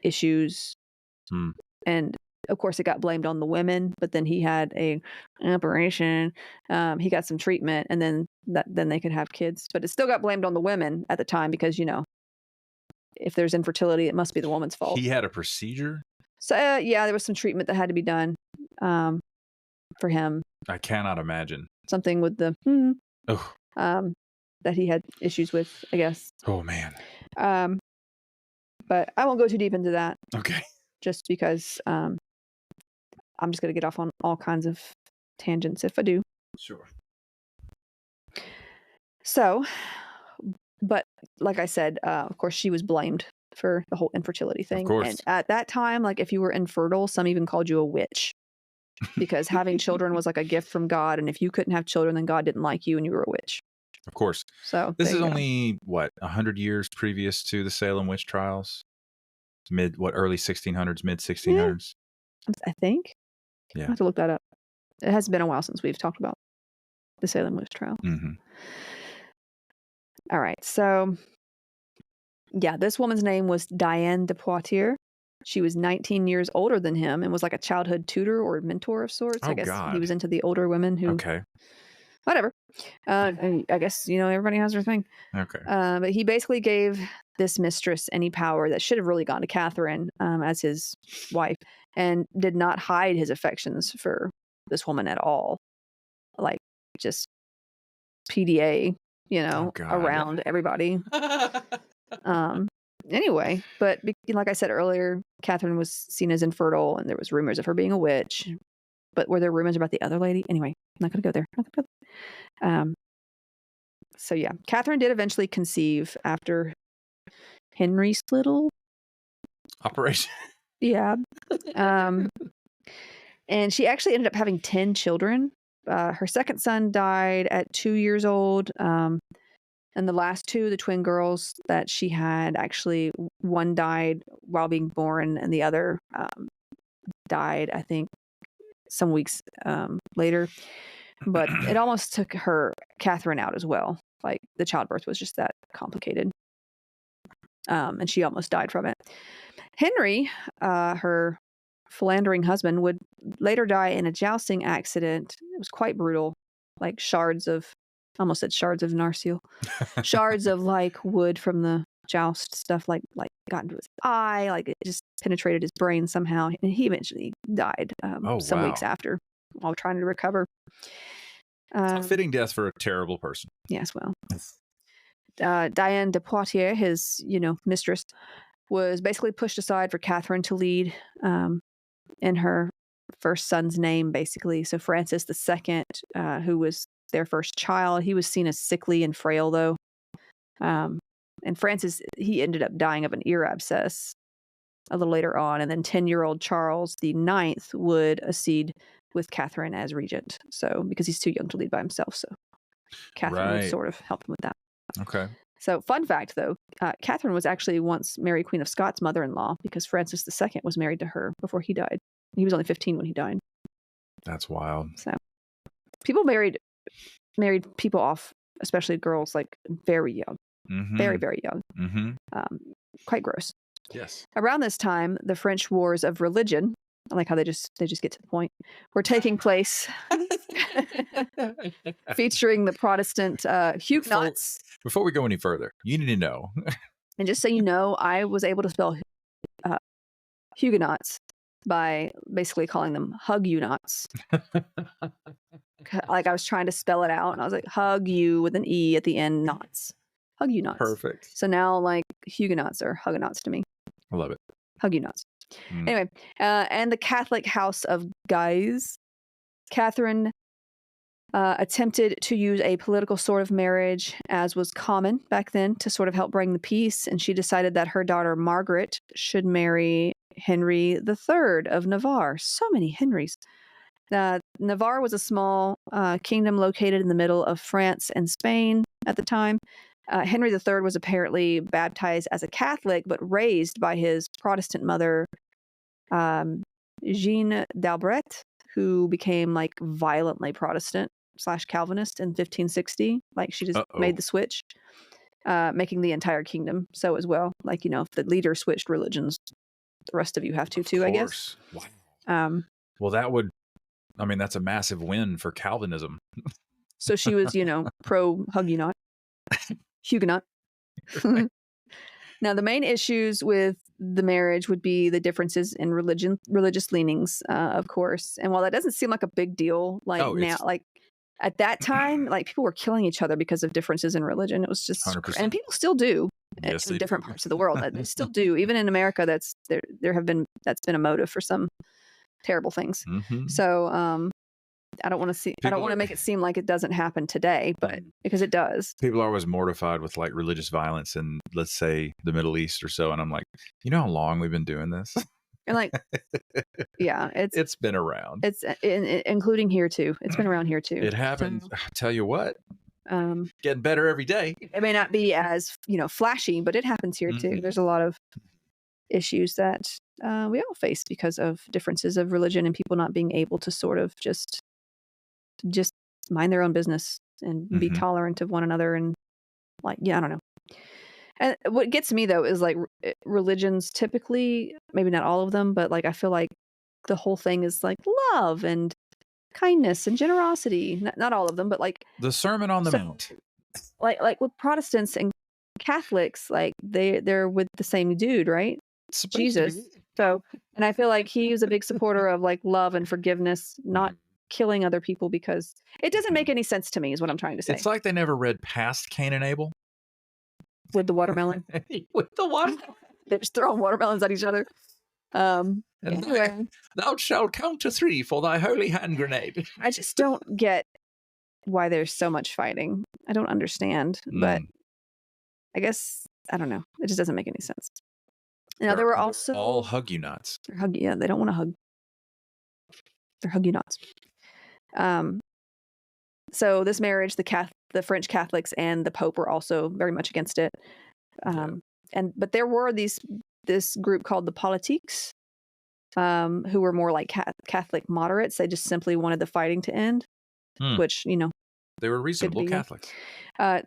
issues. And of course, it got blamed on the women, but then he had an operation. He got some treatment, and then they could have kids. But it still got blamed on the women at the time because, if there's infertility, it must be the woman's fault. He had a procedure? So, there was some treatment that had to be done for him. I cannot imagine. Something with the that he had issues with, I guess. Oh, man. But I won't go too deep into that. Okay. Just because I'm just going to get off on all kinds of tangents if I do. Sure. So, but like I said, of course, she was blamed for the whole infertility thing. Of course. And at that time, like if you were infertile, some even called you a witch because having children was like a gift from God. And if you couldn't have children, then God didn't like you and you were a witch. Of course. So this is only, 100 years previous to the Salem witch trials? Early 1600s, mid 1600s? Yeah. I think. Yeah. I have to look that up. It has been a while since we've talked about the Salem witch trial. Mm-hmm. All right. So Yeah, this woman's name was Diane de Poitiers. She was 19 years older than him and was like a childhood tutor or mentor of sorts. Oh, I guess God. he was into the older women who, Okay. whatever. I guess, everybody has their thing. Okay. But he basically gave this mistress any power that should have really gone to Catherine as his wife, and did not hide his affections for this woman at all. Like, just PDA, Oh, God. around everybody. Anyway, but like I said earlier, Catherine was seen as infertile, and there was rumors of her being a witch. But were there rumors about the other lady? Anyway, I'm not going to go there. So yeah, Catherine did eventually conceive after Henry's little operation. Yeah. And she actually ended up having 10 children. Her second son died at 2 years old. And the last two, the twin girls that she had, actually, one died while being born, and the other died, I think, some weeks later. But it almost took Catherine out as well. Like, the childbirth was just that complicated. And she almost died from it. Henry, her philandering husband, would later die in a jousting accident. It was quite brutal. Like almost said shards of narceal. Shards of like wood from the joust stuff like got into his eye, like it just penetrated his brain somehow, and he eventually died some weeks after while trying to recover. A fitting death for a terrible person. Yes, well. Diane de Poitiers, his mistress, was basically pushed aside for Catherine to lead in her first son's name, basically. So Francis II, who was their first child, he was seen as sickly and frail, though. And Francis, he ended up dying of an ear abscess a little later on. And then 10-year-old Charles IX would accede with Catherine as regent. So because he's too young to lead by himself, so Catherine would sort of help him with that. Okay. So, fun fact, though, Catherine was actually once Mary Queen of Scots' mother-in-law, because Francis II was married to her before he died. He was only 15 when he died. That's wild. So, people married people off, especially girls, like very young, very, very young. Quite gross. Yes. Around this time, the French wars of religion, I like how they just get to the point, were taking place, featuring the Protestant Huguenots. Before we go any further, you need to know. And just so you know, I was able to spell Huguenots by basically calling them Hug-U-Nots. Like I was trying to spell it out, and I was like, hug you with an E at the end, knots. Hug-U-Nots. Perfect. So now, like, Huguenots are Huguenots to me. I love it. Hug-U-Nots. Anyway, and the Catholic House of Guise. Catherine attempted to use a political sort of marriage, as was common back then, to sort of help bring the peace. And she decided that her daughter Margaret should marry Henry III of Navarre. So many Henrys. Navarre was a small kingdom located in the middle of France and Spain at the time. Henry III was apparently baptized as a Catholic, but raised by his Protestant mother, Jeanne d'Albret, who became like violently Protestant / Calvinist in 1560. Like she just made the switch, making the entire kingdom so as well. Like, if the leader switched religions, the rest of you have to too, I guess. Wow. Well, that's a massive win for Calvinism. So she was, pro Huguenot. Huguenot. Now, the main issues with the marriage would be the differences in religious leanings, of course. And while that doesn't seem like a big deal, now, like at that time, like people were killing each other because of differences in religion. It was just, 100%. And people still do in different parts of the world. They still do, even in America. That's been a motive for some terrible things. So, I don't want to make it seem like it doesn't happen today, but because it does. People are always mortified with like religious violence in, let's say, the Middle East or so. And I'm like, you know how long we've been doing this? And like, yeah, it's been around. It's including here too. It's been around here too. It happens. So, I tell you what, getting better every day. It may not be as, flashy, but it happens here too. There's a lot of issues that we all face because of differences of religion and people not being able to sort of just mind their own business and be tolerant of one another. And like, I don't know. And what gets me though is like religions typically, maybe not all of them, but like I feel like the whole thing is like love and kindness and generosity. Not all of them, but like the Sermon on the Mount. Like with Protestants and Catholics, like they're with the same dude, right? Jesus. So, and I feel like he was a big supporter of like love and forgiveness, not killing other people, because it doesn't make any sense to me, is what I'm trying to say. It's like they never read past Cain and Abel. With the watermelon. With the watermelon. They're just throwing watermelons at each other. Anyway. Thou shalt count to 3 for thy holy hand grenade. I just don't get why there's so much fighting. I don't understand, but I guess, I don't know. It just doesn't make any sense. Now, there were also all hug-you-nots. Yeah, they don't want to hug. They're hug-you-nots. So this marriage, the French Catholics and the Pope were also very much against it. But there were this group called the Politiques, who were more like Catholic moderates. They just simply wanted the fighting to end, which, they were reasonable Catholics.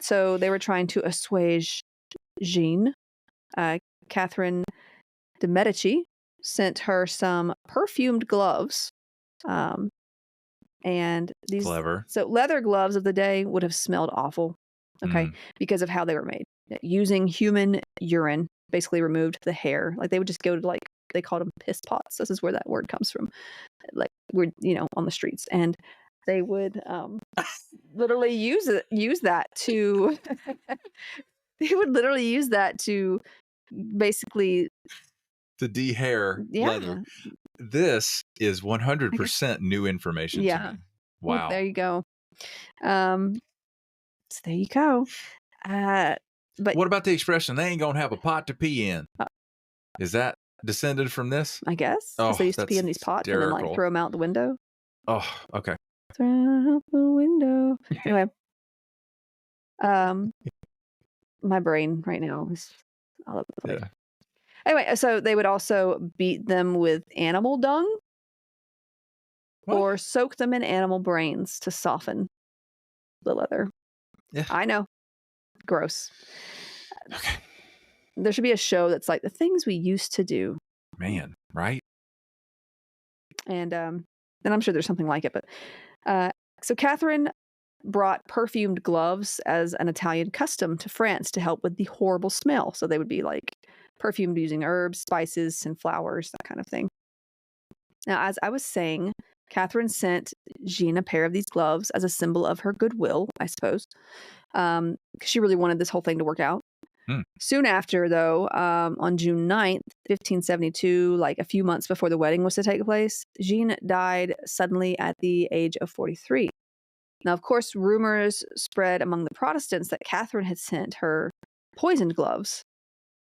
So they were trying to assuage Jeanne. Catherine de Medici sent her some perfumed gloves. And these Clever. So leather gloves of the day would have smelled awful, because of how they were made. Using human urine basically removed the hair. Like they would just go to they called them piss pots. This is where that word comes from. Like we're on the streets, and they would literally use that to they would literally use that to basically to de-hair leather. This is 100% new information to me. Wow. Well, there you go. So there you go. But what about the expression, they ain't gonna have a pot to pee in? Is that descended from this? I guess. Because they used to pee in these pots and then throw them out the window. Oh, okay. Throw out the window. Anyway. My brain right now is all over the place. Anyway, so they would also beat them with animal dung or soak them in animal brains to soften the leather. Yeah. I know. Gross. Okay. There should be a show that's like the things we used to do. Man, right? And I'm sure there's something like it. But so Catherine brought perfumed gloves as an Italian custom to France to help with the horrible smell. So they would be like perfumed using herbs, spices, and flowers, that kind of thing. Now, as I was saying, Catherine sent Jeanne a pair of these gloves as a symbol of her goodwill, I suppose, because she really wanted this whole thing to work out. Soon after, though, on June 9th, 1572, like a few months before the wedding was to take place, Jeanne died suddenly at the age of 43. Now, of course, rumors spread among the Protestants that Catherine had sent her poisoned gloves,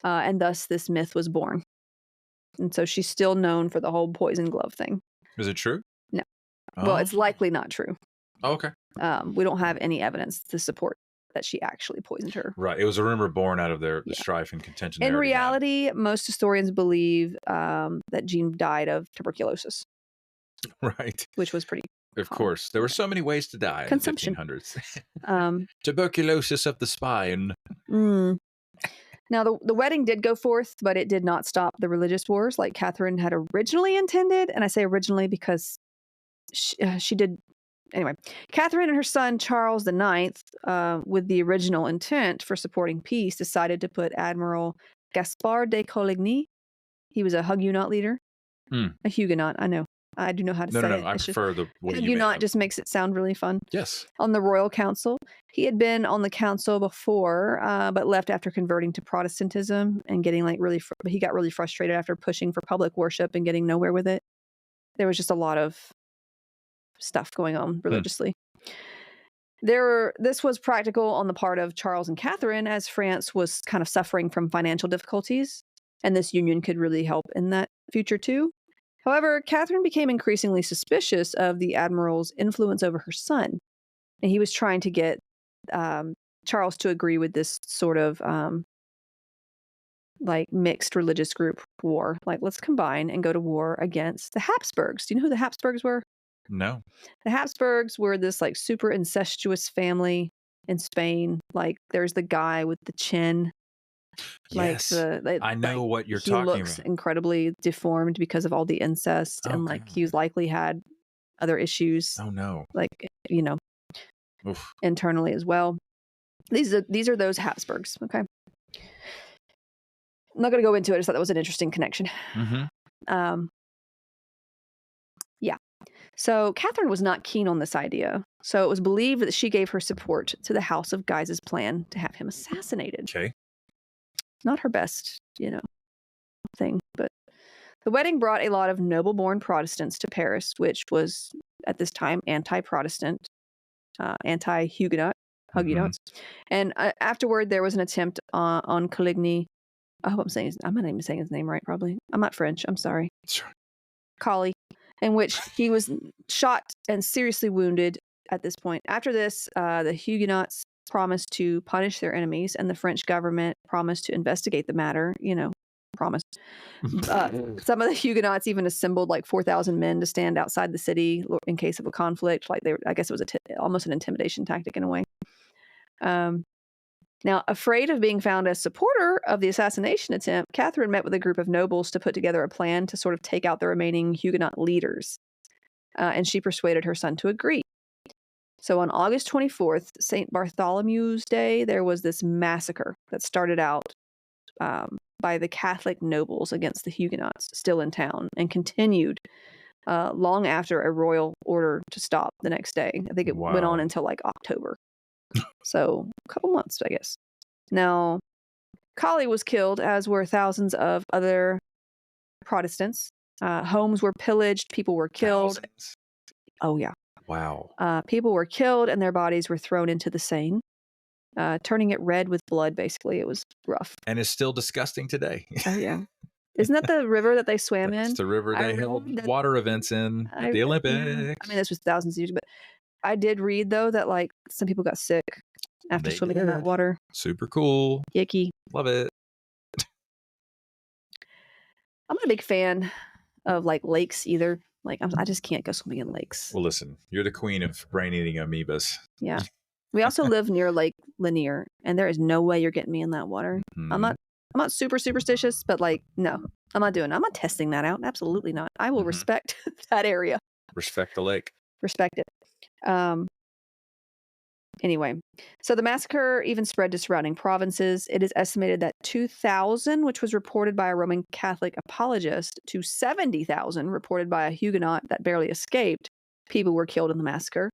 and thus this myth was born. And so she's still known for the whole poison glove thing. Is it true? No. Oh. Well, it's likely not true. Oh, okay. We don't have any evidence to support that she actually poisoned her. Right. It was a rumor born out of their strife and contention. In reality, most historians believe that Jeanne died of tuberculosis. Right. Which was pretty Of course. There were so many ways to die Consumption. in the 1500s. Tuberculosis of the spine. Now, the wedding did go forth, but it did not stop the religious wars like Catherine had originally intended. And I say originally because she did. Anyway, Catherine and her son, Charles IX, with the original intent for supporting peace, decided to put Admiral Gaspard de Coligny. He was a Huguenot leader. A Huguenot, I know. I do know how to say it. No, I prefer the way Huguenot just makes it sound really fun. Yes. On the Royal Council. He had been on the council before, but left after converting to Protestantism and getting he got really frustrated after pushing for public worship and getting nowhere with it. There was just a lot of stuff going on religiously. This was practical on the part of Charles and Catherine, as France was kind of suffering from financial difficulties, and this union could really help in that future too. However, Catherine became increasingly suspicious of the admiral's influence over her son, and he was trying to get Charles to agree with this sort of mixed religious group war. Like, let's combine and go to war against the Habsburgs. Do you know who the Habsburgs were? No. The Habsburgs were this super incestuous family in Spain. Like, there's the guy with the chin Yes. I know what you're he talking looks about. incredibly deformed because of all the incest, and like God. he's likely had other issues. Oh no. Like, you know, Oof. internally as well. These are those Habsburgs. Okay. I'm not going to go into it. I just thought that was an interesting connection. Yeah. So Catherine was not keen on this idea. So it was believed that she gave her support to the House of Guise's plan to have him assassinated. Okay. Not her best, thing. But the wedding brought a lot of noble-born Protestants to Paris, which was at this time anti-Protestant, anti-Huguenot, Huguenots. And afterward, there was an attempt on Coligny. I hope I'm not even saying his name right, probably. I'm not French. I'm sorry. Sure. Colley, in which he was shot and seriously wounded at this point. After this, the Huguenots promised to punish their enemies, and the French government promised to investigate the matter, promised. Some of the Huguenots even assembled like 4,000 men to stand outside the city in case of a conflict. Like I guess it was almost an intimidation tactic in a way. Now, afraid of being found as supporter of the assassination attempt, Catherine met with a group of nobles to put together a plan to sort of take out the remaining Huguenot leaders. And she persuaded her son to agree. So on August 24th, St. Bartholomew's Day, there was this massacre that started out by the Catholic nobles against the Huguenots still in town and continued long after a royal order to stop the next day. I think it went on until like October. So a couple months, I guess. Now, Colley was killed, as were thousands of other Protestants. Homes were pillaged. People were killed. Thousands. Oh, yeah. Wow. People were killed and their bodies were thrown into the Seine, turning it red with blood, basically. It was rough. And it's still disgusting today. Oh, yeah. Isn't that the river that they swam in? It's the river they held water events in at the Olympics. I mean, this was thousands of years, but I did read, though, that like some people got sick after swimming in that water. Super cool. Icky. Love it. I'm not a big fan of like lakes either. Like I just can't go swimming in lakes. Well, listen, you're the queen of brain-eating amoebas. Yeah. We also live near Lake Lanier, and there is no way you're getting me in that water. I'm not super superstitious, but like, no, I'm not testing that out. Absolutely not. I will respect that area. Respect the lake. Respect it. Anyway, so the massacre even spread to surrounding provinces. It is estimated that 2,000, which was reported by a Roman Catholic apologist, to 70,000 reported by a Huguenot that barely escaped, people were killed in the massacre.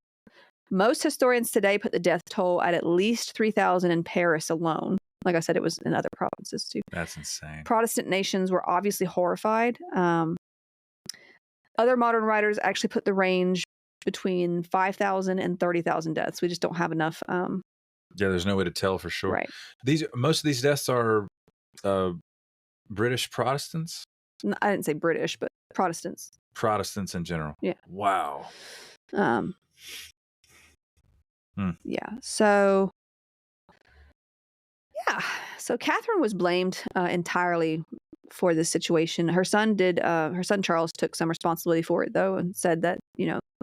Most historians today put the death toll at least 3,000 in Paris alone. Like I said, it was in other provinces too. That's insane. Protestant nations were obviously horrified. Other modern writers actually put the range between 5,000 and 30,000 deaths. We just don't have enough. Yeah, there's no way to tell for sure. Right. Most of these deaths are British Protestants. I didn't say British, but Protestants. Protestants in general. Yeah. Wow. Yeah. So. Yeah. So Catherine was blamed entirely for this situation. Her son Charles took some responsibility for it, though, and said that,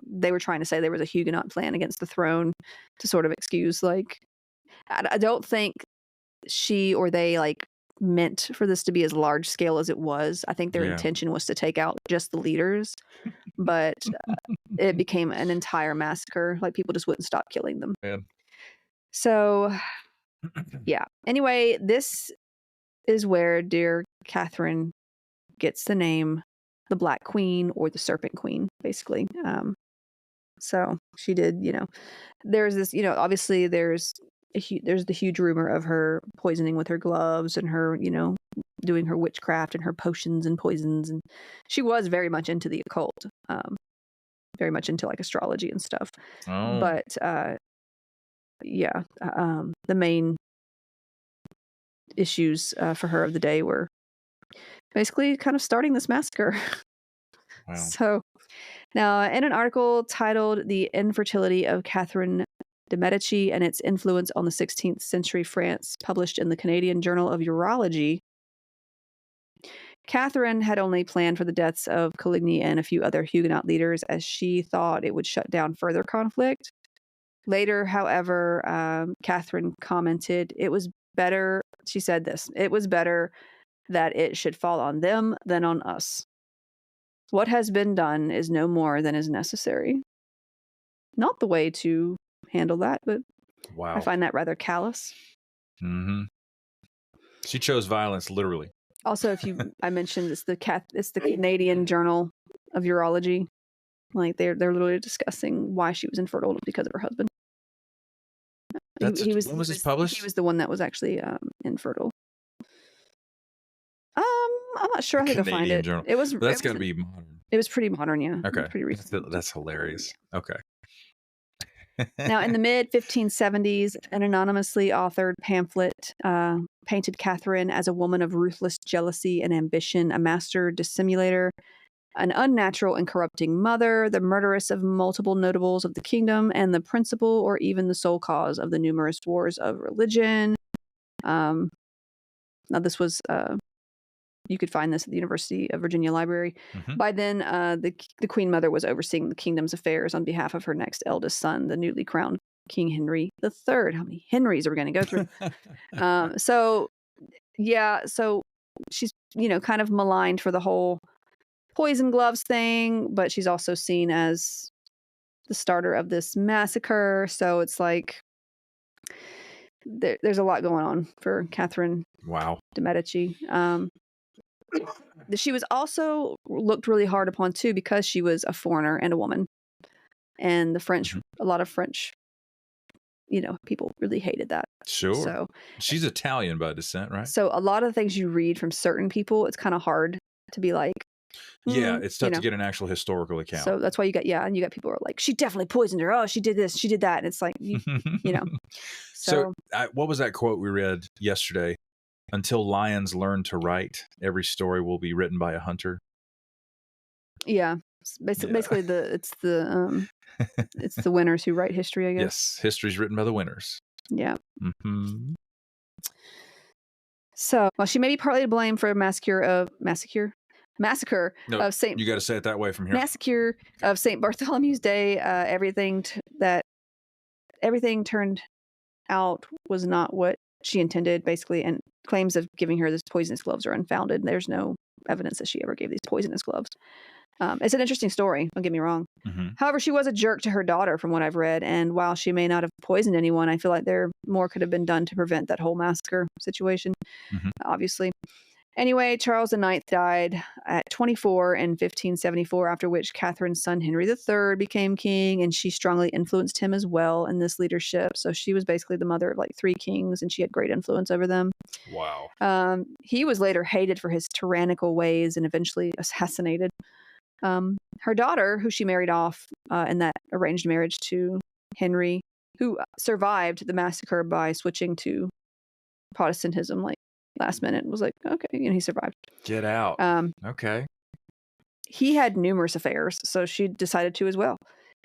they were trying to say there was a Huguenot plan against the throne to sort of excuse, like, I don't think she or they, like, meant for this to be as large scale as it was. I think their intention was to take out just the leaders, but it became an entire massacre. Like, people just wouldn't stop killing them. Man. So, yeah. Anyway, this is where dear Catherine gets the name the Black Queen or the Serpent Queen, basically. So she did, there's this, obviously there's the huge rumor of her poisoning with her gloves and her, doing her witchcraft and her potions and poisons. And she was very much into the occult, very much into like astrology and stuff. Oh. But, the main issues for her of the day were basically kind of starting this massacre. Wow. So now, in an article titled The Infertility of Catherine de' Medici and Its Influence on the 16th Century France, published in the Canadian Journal of Urology, Catherine had only planned for the deaths of Coligny and a few other Huguenot leaders, as she thought it would shut down further conflict. Later, however, Catherine commented, it was better She said this: "It was better that it should fall on them than on us. What has been done is no more than is necessary." Not the way to handle that, but I find that rather callous. Mm-hmm. She chose violence literally. Also, I mentioned it's the Canadian Journal of Urology. Like they're literally discussing why she was infertile because of her husband. When was this published? He was the one that was actually infertile. I'm not sure. I think I'll find it. Journal. It was. That's got to be modern. It was pretty modern, yeah. Okay, pretty recent. That's hilarious. Okay. Now, in the mid 1570s, an anonymously authored pamphlet painted Catherine as a woman of ruthless jealousy and ambition, a master dissimulator, an unnatural and corrupting mother, the murderess of multiple notables of the kingdom, and the principal or even the sole cause of the numerous wars of religion. Now, this was you could find this at the University of Virginia Library. Mm-hmm. By then, the Queen Mother was overseeing the kingdom's affairs on behalf of her next eldest son, the newly crowned King Henry III. How many Henrys are we going to go through? So she's, kind of maligned for the whole poison gloves thing, but she's also seen as the starter of this massacre. So it's like there's a lot going on for Catherine de Medici. She was also looked really hard upon too because she was a foreigner and a woman, and the French, a lot of French, people really hated that. Sure. So she's Italian by descent, right? So a lot of the things you read from certain people, it's kind of hard to be like. Yeah, it's tough to get an actual historical account. So that's why you got people who are like, she definitely poisoned her. Oh, she did this, she did that, and it's like, So what was that quote we read yesterday? Until lions learn to write, every story will be written by a hunter. Yeah, basically it's the winners who write history, I guess. Yes, history's written by the winners. Yeah. Mm-hmm. So, while she may be partly to blame for massacre of Saint. You got to say it that way from here. Massacre of Saint Bartholomew's Day. Everything turned out was not what she intended, basically, and claims of giving her this poisonous gloves are unfounded. There's no evidence that she ever gave these poisonous gloves. It's an interesting story, don't get me wrong. Mm-hmm. However, she was a jerk to her daughter from what I've read, and while she may not have poisoned anyone, I feel like more could have been done to prevent that whole massacre situation, obviously. Anyway, Charles IX died at 24 in 1574, after which Catherine's son Henry III became king, and she strongly influenced him as well in this leadership. So she was basically the mother of like 3 kings, and she had great influence over them. Wow. He was later hated for his tyrannical ways and eventually assassinated. Her daughter, who she married off in that arranged marriage to Henry, who survived the massacre by switching to Protestantism, like last minute, was like, okay, he survived. Get out. Okay. He had numerous affairs, so she decided to as well.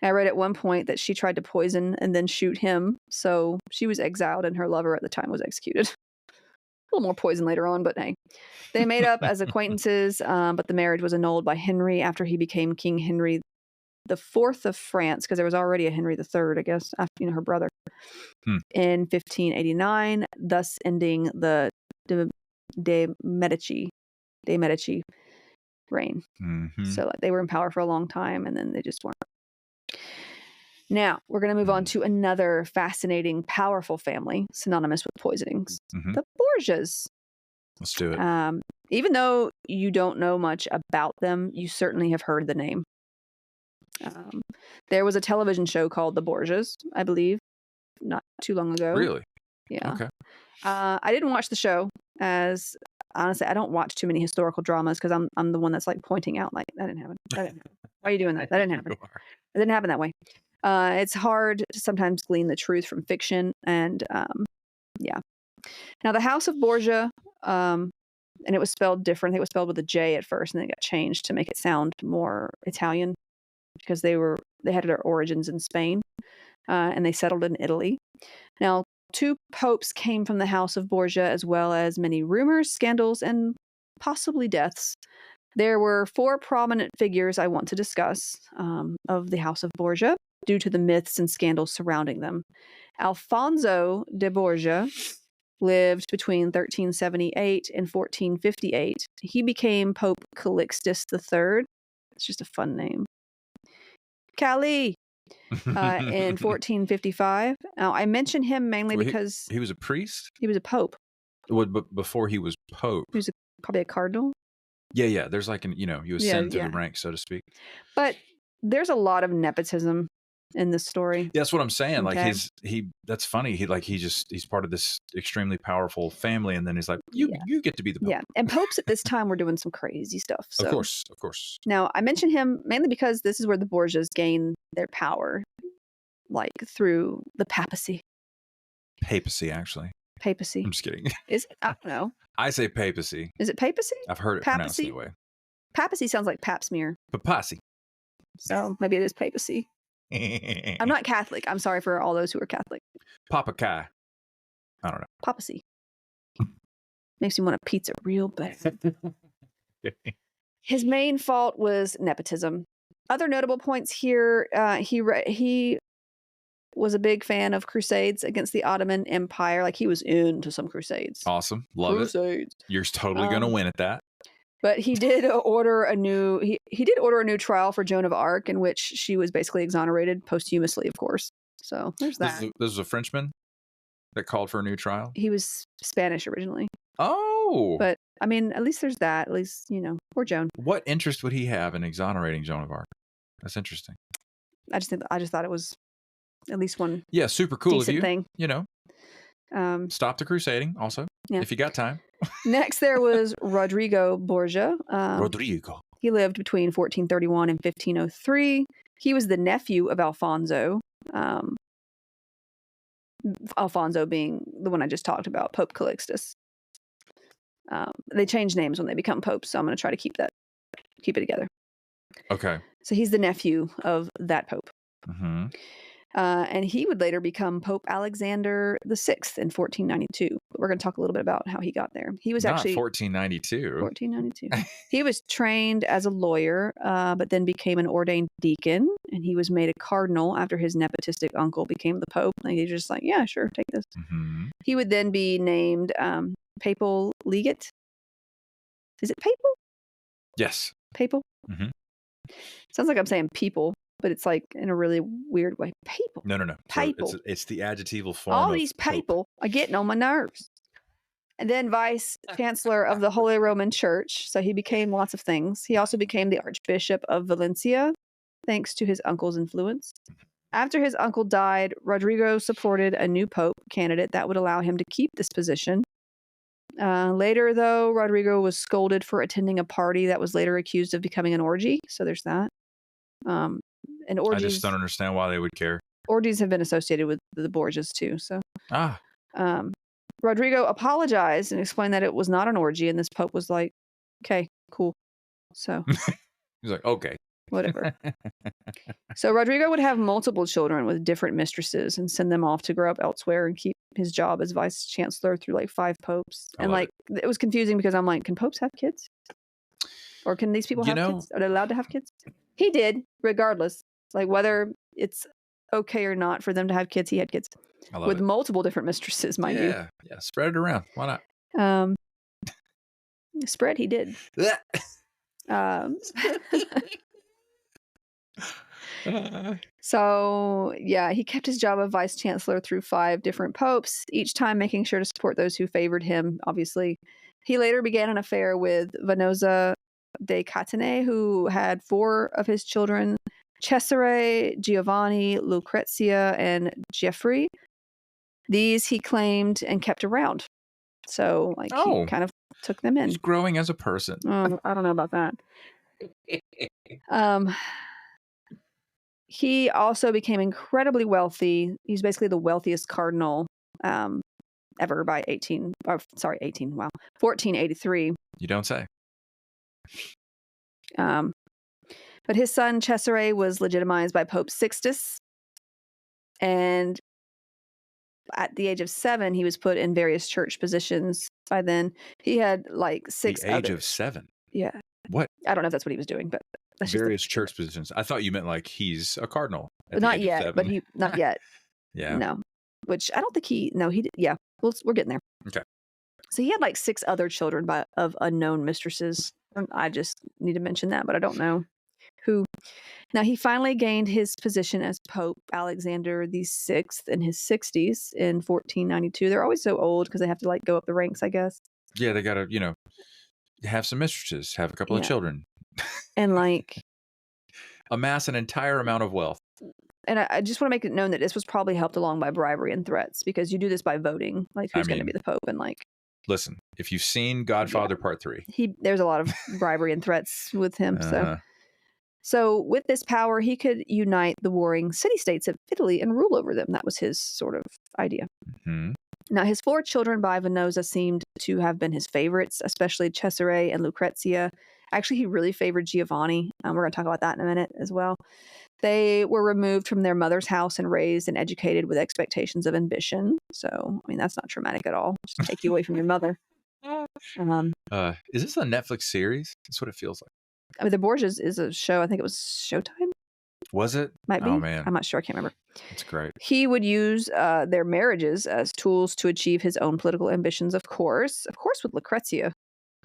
And I read at one point that she tried to poison and then shoot him, so she was exiled and her lover at the time was executed. A little more poison later on, but hey. They made up as acquaintances, but the marriage was annulled by Henry after he became King Henry IV of France, because there was already a Henry III, I guess, after her brother, in 1589, thus ending the de Medici reign. Mm-hmm. So they were in power for a long time, and then they just weren't. Now we're going to move on to another fascinating, powerful family synonymous with poisonings, the Borgias. Let's do it. Even though you don't know much about them, you certainly have heard the name. There was a television show called The Borgias, I believe, not too long ago. Really? Yeah. Okay. I didn't watch the show, as honestly, I don't watch too many historical dramas because I'm the one that's like pointing out, like, that didn't happen. That didn't happen. Why are you doing that? That didn't happen. It didn't happen that way. It's hard to sometimes glean the truth from fiction, and yeah. Now, the House of Borgia, and it was spelled different. I think it was spelled with a J at first, and then it got changed to make it sound more Italian, because they had their origins in Spain, and they settled in Italy. Now, 2 popes came from the House of Borgia, as well as many rumors, scandals, and possibly deaths. There were 4 prominent figures I want to discuss of the House of Borgia due to the myths and scandals surrounding them. Alfonso de Borgia, lived between 1378 and 1458. He became Pope Calixtus III. It's just a fun name. Cali. In 1455. Now, I mention him mainly because he was a priest. He was a pope. But before he was pope, he was probably a cardinal. Yeah. There's like he was sent through the ranks, so to speak. But there's a lot of nepotism in this story. Yeah, that's what I'm saying. Okay. Like that's funny. He's part of this extremely powerful family, and then he's like, you get to be the pope. Yeah, and popes at this time were doing some crazy stuff. So. Of course. Now, I mention him mainly because this is where the Borgias gain their power, like through the papacy. Papacy, actually. Papacy. I'm just kidding. Is it? I don't know. I say papacy. Is it papacy? I've heard it pronounced that way. Papacy sounds like pap smear. Papacy. So maybe it is papacy. I'm not Catholic. I'm sorry for all those who are Catholic. Papa Kai. I don't know. Papacy. Makes me want a pizza real bad. His main fault was nepotism. Other notable points here, he was a big fan of crusades against the Ottoman Empire. Like he was into some crusades. Awesome. Love crusades. It. You're totally going to win at that. But he did order a new he did order a new trial for Joan of Arc, in which she was basically exonerated posthumously, of course. So there's that. This was a Frenchman that called for a new trial? He was Spanish originally. Oh. But I mean, at least there's that. At least, poor Joan. What interest would he have in exonerating Joan of Arc? That's interesting. I just thought it was at least one. Yeah, super cool of you. Thing. Stop the crusading also, if you got time. Next, there was Rodrigo Borgia. Rodrigo. He lived between 1431 and 1503. He was the nephew of Alfonso. Alfonso being the one I just talked about, Pope Calixtus. They change names when they become popes, so I'm going to try to keep it together. Okay. So he's the nephew of that pope. Mm-hmm. And he would later become Pope Alexander VI in 1492. But we're going to talk a little bit about how he got there. He was actually 1492. 1492. He was trained as a lawyer, but then became an ordained deacon, and he was made a cardinal after his nepotistic uncle became the pope. And he's just like, yeah, sure, take this. Mm-hmm. He would then be named papal legate. Is it papal? Yes. Papal. Mm-hmm. Sounds like I'm saying people, but it's like in a really weird way. Papal. No. Papal. So it's the adjectival form. All these people are getting on my nerves. And then vice chancellor of the Holy Roman Church. So he became lots of things. He also became the Archbishop of Valencia, thanks to his uncle's influence. After his uncle died, Rodrigo supported a new pope candidate that would allow him to keep this position. Later, though, Rodrigo was scolded for attending a party that was later accused of becoming an orgy. So there's that. And orgies, I just don't understand why they would care. Orgies have been associated with the Borgias too. So, Rodrigo apologized and explained that it was not an orgy, and this pope was like, "Okay, cool." So he's like, "Okay, whatever." So Rodrigo would have multiple children with different mistresses and send them off to grow up elsewhere and keep his job as vice chancellor through like 5 popes. And like it was confusing because I'm like, can popes have kids? Or can these people have kids? Are they allowed to have kids? He did, regardless. Like whether it's okay or not for them to have kids, he had kids with multiple different mistresses, mind you. Yeah, spread it around. Why not? Spread he did. So yeah, he kept his job of vice chancellor through 5 different popes, each time making sure to support those who favored him. Obviously, he later began an affair with Venosa de Catane, who had 4 of his children: Cesare, Giovanni, Lucrezia, and Geoffrey. These he claimed and kept around. So like he kind of took them in. He's growing as a person. I don't know about that. He also became incredibly wealthy. He's basically the wealthiest cardinal ever by 1483. You don't say. But his son Cesare was legitimized by Pope Sixtus, and at the age of 7, he was put in various church positions. By then, he had like 6. The age of 7. Yeah. What? I don't know if that's what he was doing, but that's various church positions. I thought you meant like he's a cardinal. Not yet, but not yet. Yeah. No. which I don't think yeah, we're getting there. Okay. So he had like 6 other children of unknown mistresses. I just need to mention that, but I don't know who. Now, he finally gained his position as Pope Alexander VI in his 60s in 1492. They're always so old because they have to like go up the ranks, I guess. Yeah, they got to, have some mistresses, have a couple of children. And like amass an entire amount of wealth. And I just want to make it known that this was probably helped along by bribery and threats, because you do this by voting, like who's going to be the Pope, and like. Listen, if you've seen Godfather Part 3, there's a lot of bribery and threats with him. So with this power, he could unite the warring city-states of Italy and rule over them. That was his sort of idea. Mm-hmm. Now, his 4 children by Venosa seemed to have been his favorites, especially Cesare and Lucrezia. Actually, he really favored Giovanni. We're going to talk about that in a minute as well. They were removed from their mother's house and raised and educated with expectations of ambition. So, I mean, that's not traumatic at all. Just take you away from your mother. Is this a Netflix series? That's what it feels like. I mean, The Borgias is a show. I think it was Showtime. Was it? Might be. Oh, man. I'm not sure. I can't remember. That's great. He would use their marriages as tools to achieve his own political ambitions, of course. Of course, with Lucrezia.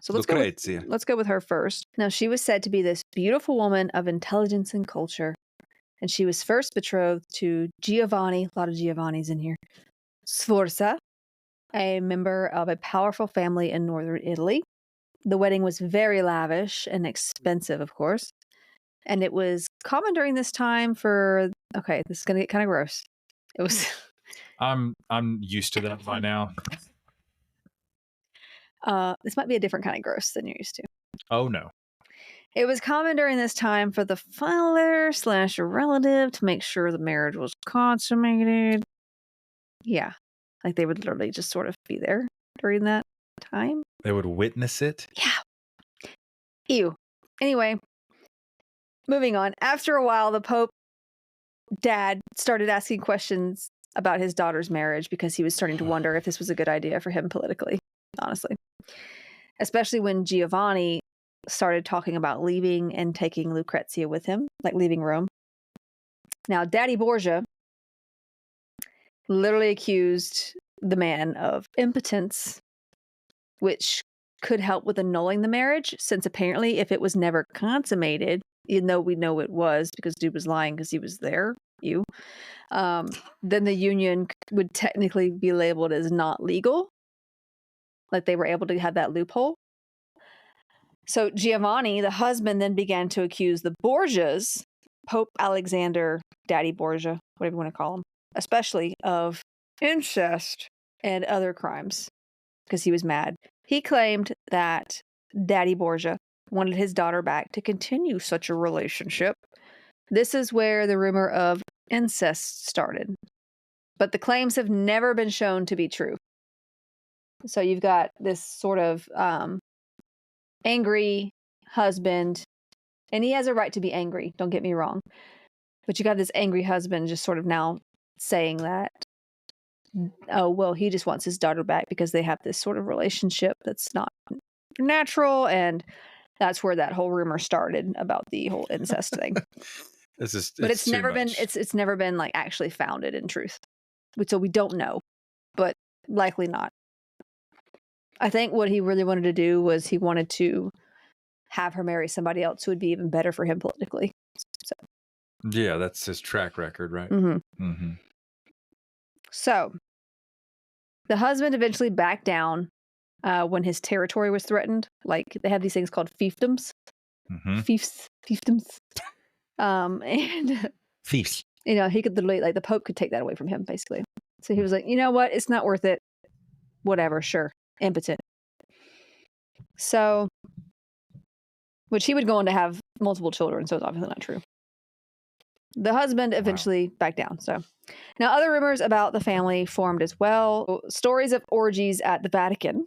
So let's go with her first. Now, she was said to be this beautiful woman of intelligence and culture. And she was first betrothed to Giovanni, a lot of Giovannis in here, Sforza, a member of a powerful family in northern Italy. The wedding was very lavish and expensive, of course. And it was common during this time for, okay, this is going to get kind of gross. It was. I'm used to that by now. This might be a different kind of gross than you're used to. Oh, no. It was common during this time for the father/relative to make sure the marriage was consummated. Yeah. Like they would literally just sort of be there during that time. They would witness it? Yeah. Ew. Anyway, moving on. After a while, the Pope dad started asking questions about his daughter's marriage because he was starting to wonder if this was a good idea for him politically, honestly. Especially when Giovanni started talking about leaving and taking Lucrezia with him, like leaving Rome. Now, Daddy Borgia literally accused the man of impotence, which could help with annulling the marriage, since apparently if it was never consummated, even though we know it was because dude was lying because he was there, then the union would technically be labeled as not legal. Like they were able to have that loophole. So Giovanni, the husband, then began to accuse the Borgias, Pope Alexander, Daddy Borgia, whatever you want to call him, especially of incest and other crimes, because he was mad. He claimed that Daddy Borgia wanted his daughter back to continue such a relationship. This is where the rumor of incest started. But the claims have never been shown to be true. So you've got this sort of angry husband, and he has a right to be angry, don't get me wrong. But you got this angry husband just sort of now saying that, oh, well, he just wants his daughter back because they have this sort of relationship that's not natural, and that's where that whole rumor started about the whole incest thing. It's never been like actually founded in truth. So we don't know, but likely not. I think what he really wanted to do was he wanted to have her marry somebody else who would be even better for him politically. So. Yeah, that's his track record, right? Mm-hmm. Mm-hmm. So the husband eventually backed down when his territory was threatened. Like they have these things called fiefdoms. Mm-hmm. Fiefdoms. And fiefs. He could literally, like the Pope could take that away from him, basically. So he was like, you know what? It's not worth it. Whatever, sure. Impotent. So, which he would go on to have multiple children, so it's obviously not true. The husband eventually backed down. So now other rumors about the family formed as well. Stories of orgies at the Vatican,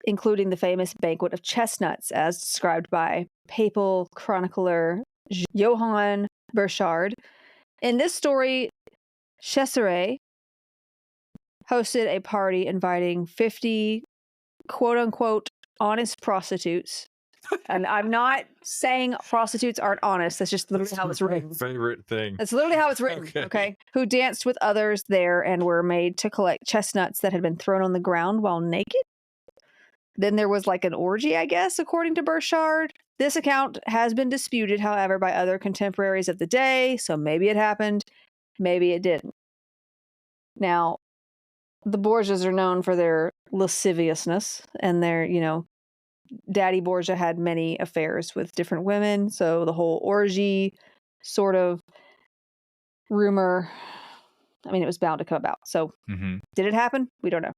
including the famous banquet of chestnuts as described by papal chronicler Johann Burchard. In this story, Cesare hosted a party inviting 50 quote-unquote honest prostitutes And I'm not saying prostitutes aren't honest. That's just literally how it's written. Favorite thing. That's literally how it's written. Okay. Who danced with others there and were made to collect chestnuts that had been thrown on the ground while naked. Then there was like an orgy, I guess, according to Burchard. This account has been disputed, however, by other contemporaries of the day. So maybe it happened, maybe it didn't. Now, the Borgias are known for their lasciviousness and their, Daddy Borgia had many affairs with different women. So the whole orgy sort of rumor, I mean, it was bound to come about. So did it happen? We don't know.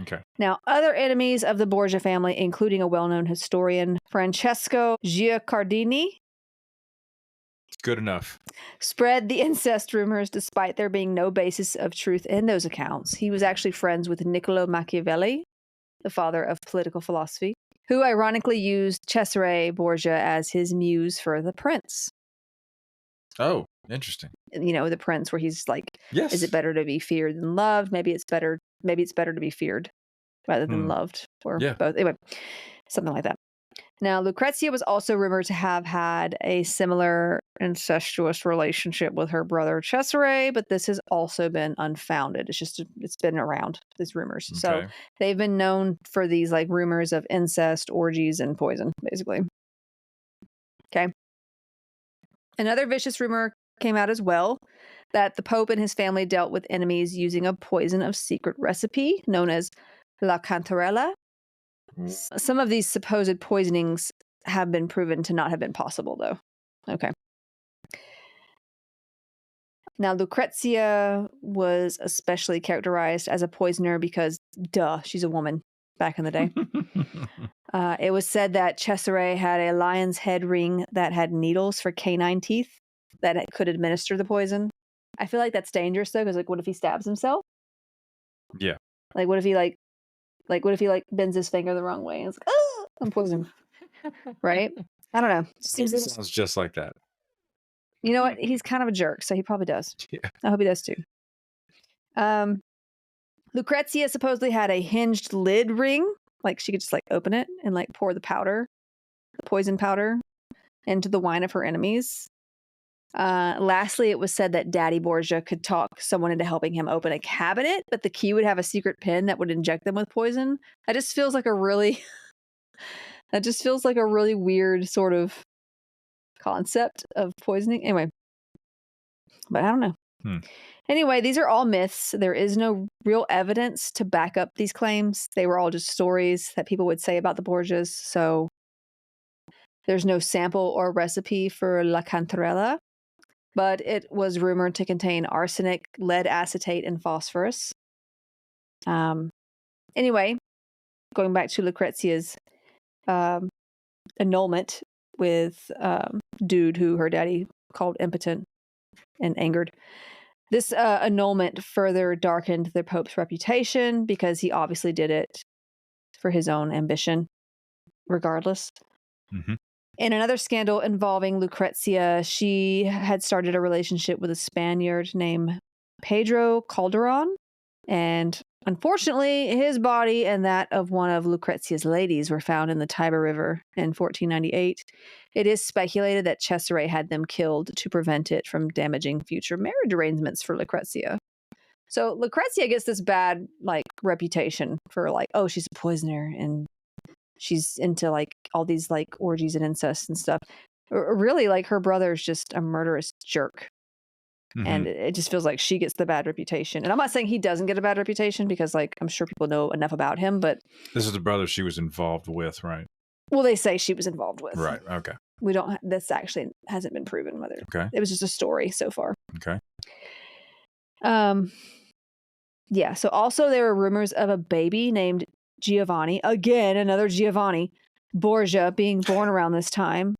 Okay. Now, other enemies of the Borgia family, including a well-known historian, Francesco Giacardini, good enough, spread the incest rumors despite there being no basis of truth in those accounts. He was actually friends with Niccolo Machiavelli, the father of political philosophy, who ironically used Cesare Borgia as his muse for The Prince. Oh, interesting. The Prince, where he's like, yes. Is it better to be feared than loved? Maybe it's better to be feared rather than loved, or both. Anyway, something like that. Now, Lucrezia was also rumored to have had a similar incestuous relationship with her brother Cesare, but this has also been unfounded. It's been around, these rumors. Okay. So they've been known for these like rumors of incest, orgies, and poison, basically. Okay. Another vicious rumor came out as well, that the Pope and his family dealt with enemies using a poison of secret recipe known as la cantarella. Some of these supposed poisonings have been proven to not have been possible, though. Okay. Now, Lucrezia was especially characterized as a poisoner because, she's a woman back in the day. It was said that Cesare had a lion's head ring that had needles for canine teeth that it could administer the poison. I feel like that's dangerous, though, because, what if he stabs himself? Yeah. What if he bends his finger the wrong way and it's like, oh, I'm poisoned. Right? I don't know. Sounds just like that. You know what? He's kind of a jerk, so he probably does. Yeah. I hope he does too. Lucrezia supposedly had a hinged lid ring. Like she could just open it and pour the poison powder, into the wine of her enemies. Lastly, it was said that Daddy Borgia could talk someone into helping him open a cabinet, but the key would have a secret pin that would inject them with poison. That just feels like a really weird sort of concept of poisoning. Anyway, but I don't know. Anyway, these are all myths. There is no real evidence to back up these claims. They were all just stories that people would say about the Borgias. So there's no sample or recipe for La Cantarella, but it was rumored to contain arsenic, lead acetate, and phosphorus. Anyway, going back to Lucrezia's annulment with dude who her daddy called impotent and angered. This annulment further darkened the Pope's reputation because he obviously did it for his own ambition, regardless. In another scandal involving Lucrezia, she had started a relationship with a Spaniard named Pedro Calderon, and unfortunately, his body and that of one of Lucrezia's ladies were found in the Tiber River in 1498. It is speculated that Cesare had them killed to prevent it from damaging future marriage arrangements for Lucrezia. So Lucrezia gets this bad reputation for oh, she's a poisoner and she's into all these orgies and incest and stuff. Really, her brother's just a murderous jerk. And it just feels like she gets the bad reputation. And I'm not saying he doesn't get a bad reputation because I'm sure people know enough about him, but this is the brother she was involved with, right? Well, they say she was involved with. Right. Okay. We don't. This actually hasn't been proven whether. Okay. It was just a story so far. Okay. Yeah. So also there were rumors of a baby named Giovanni. Again, another Giovanni Borgia being born around this time.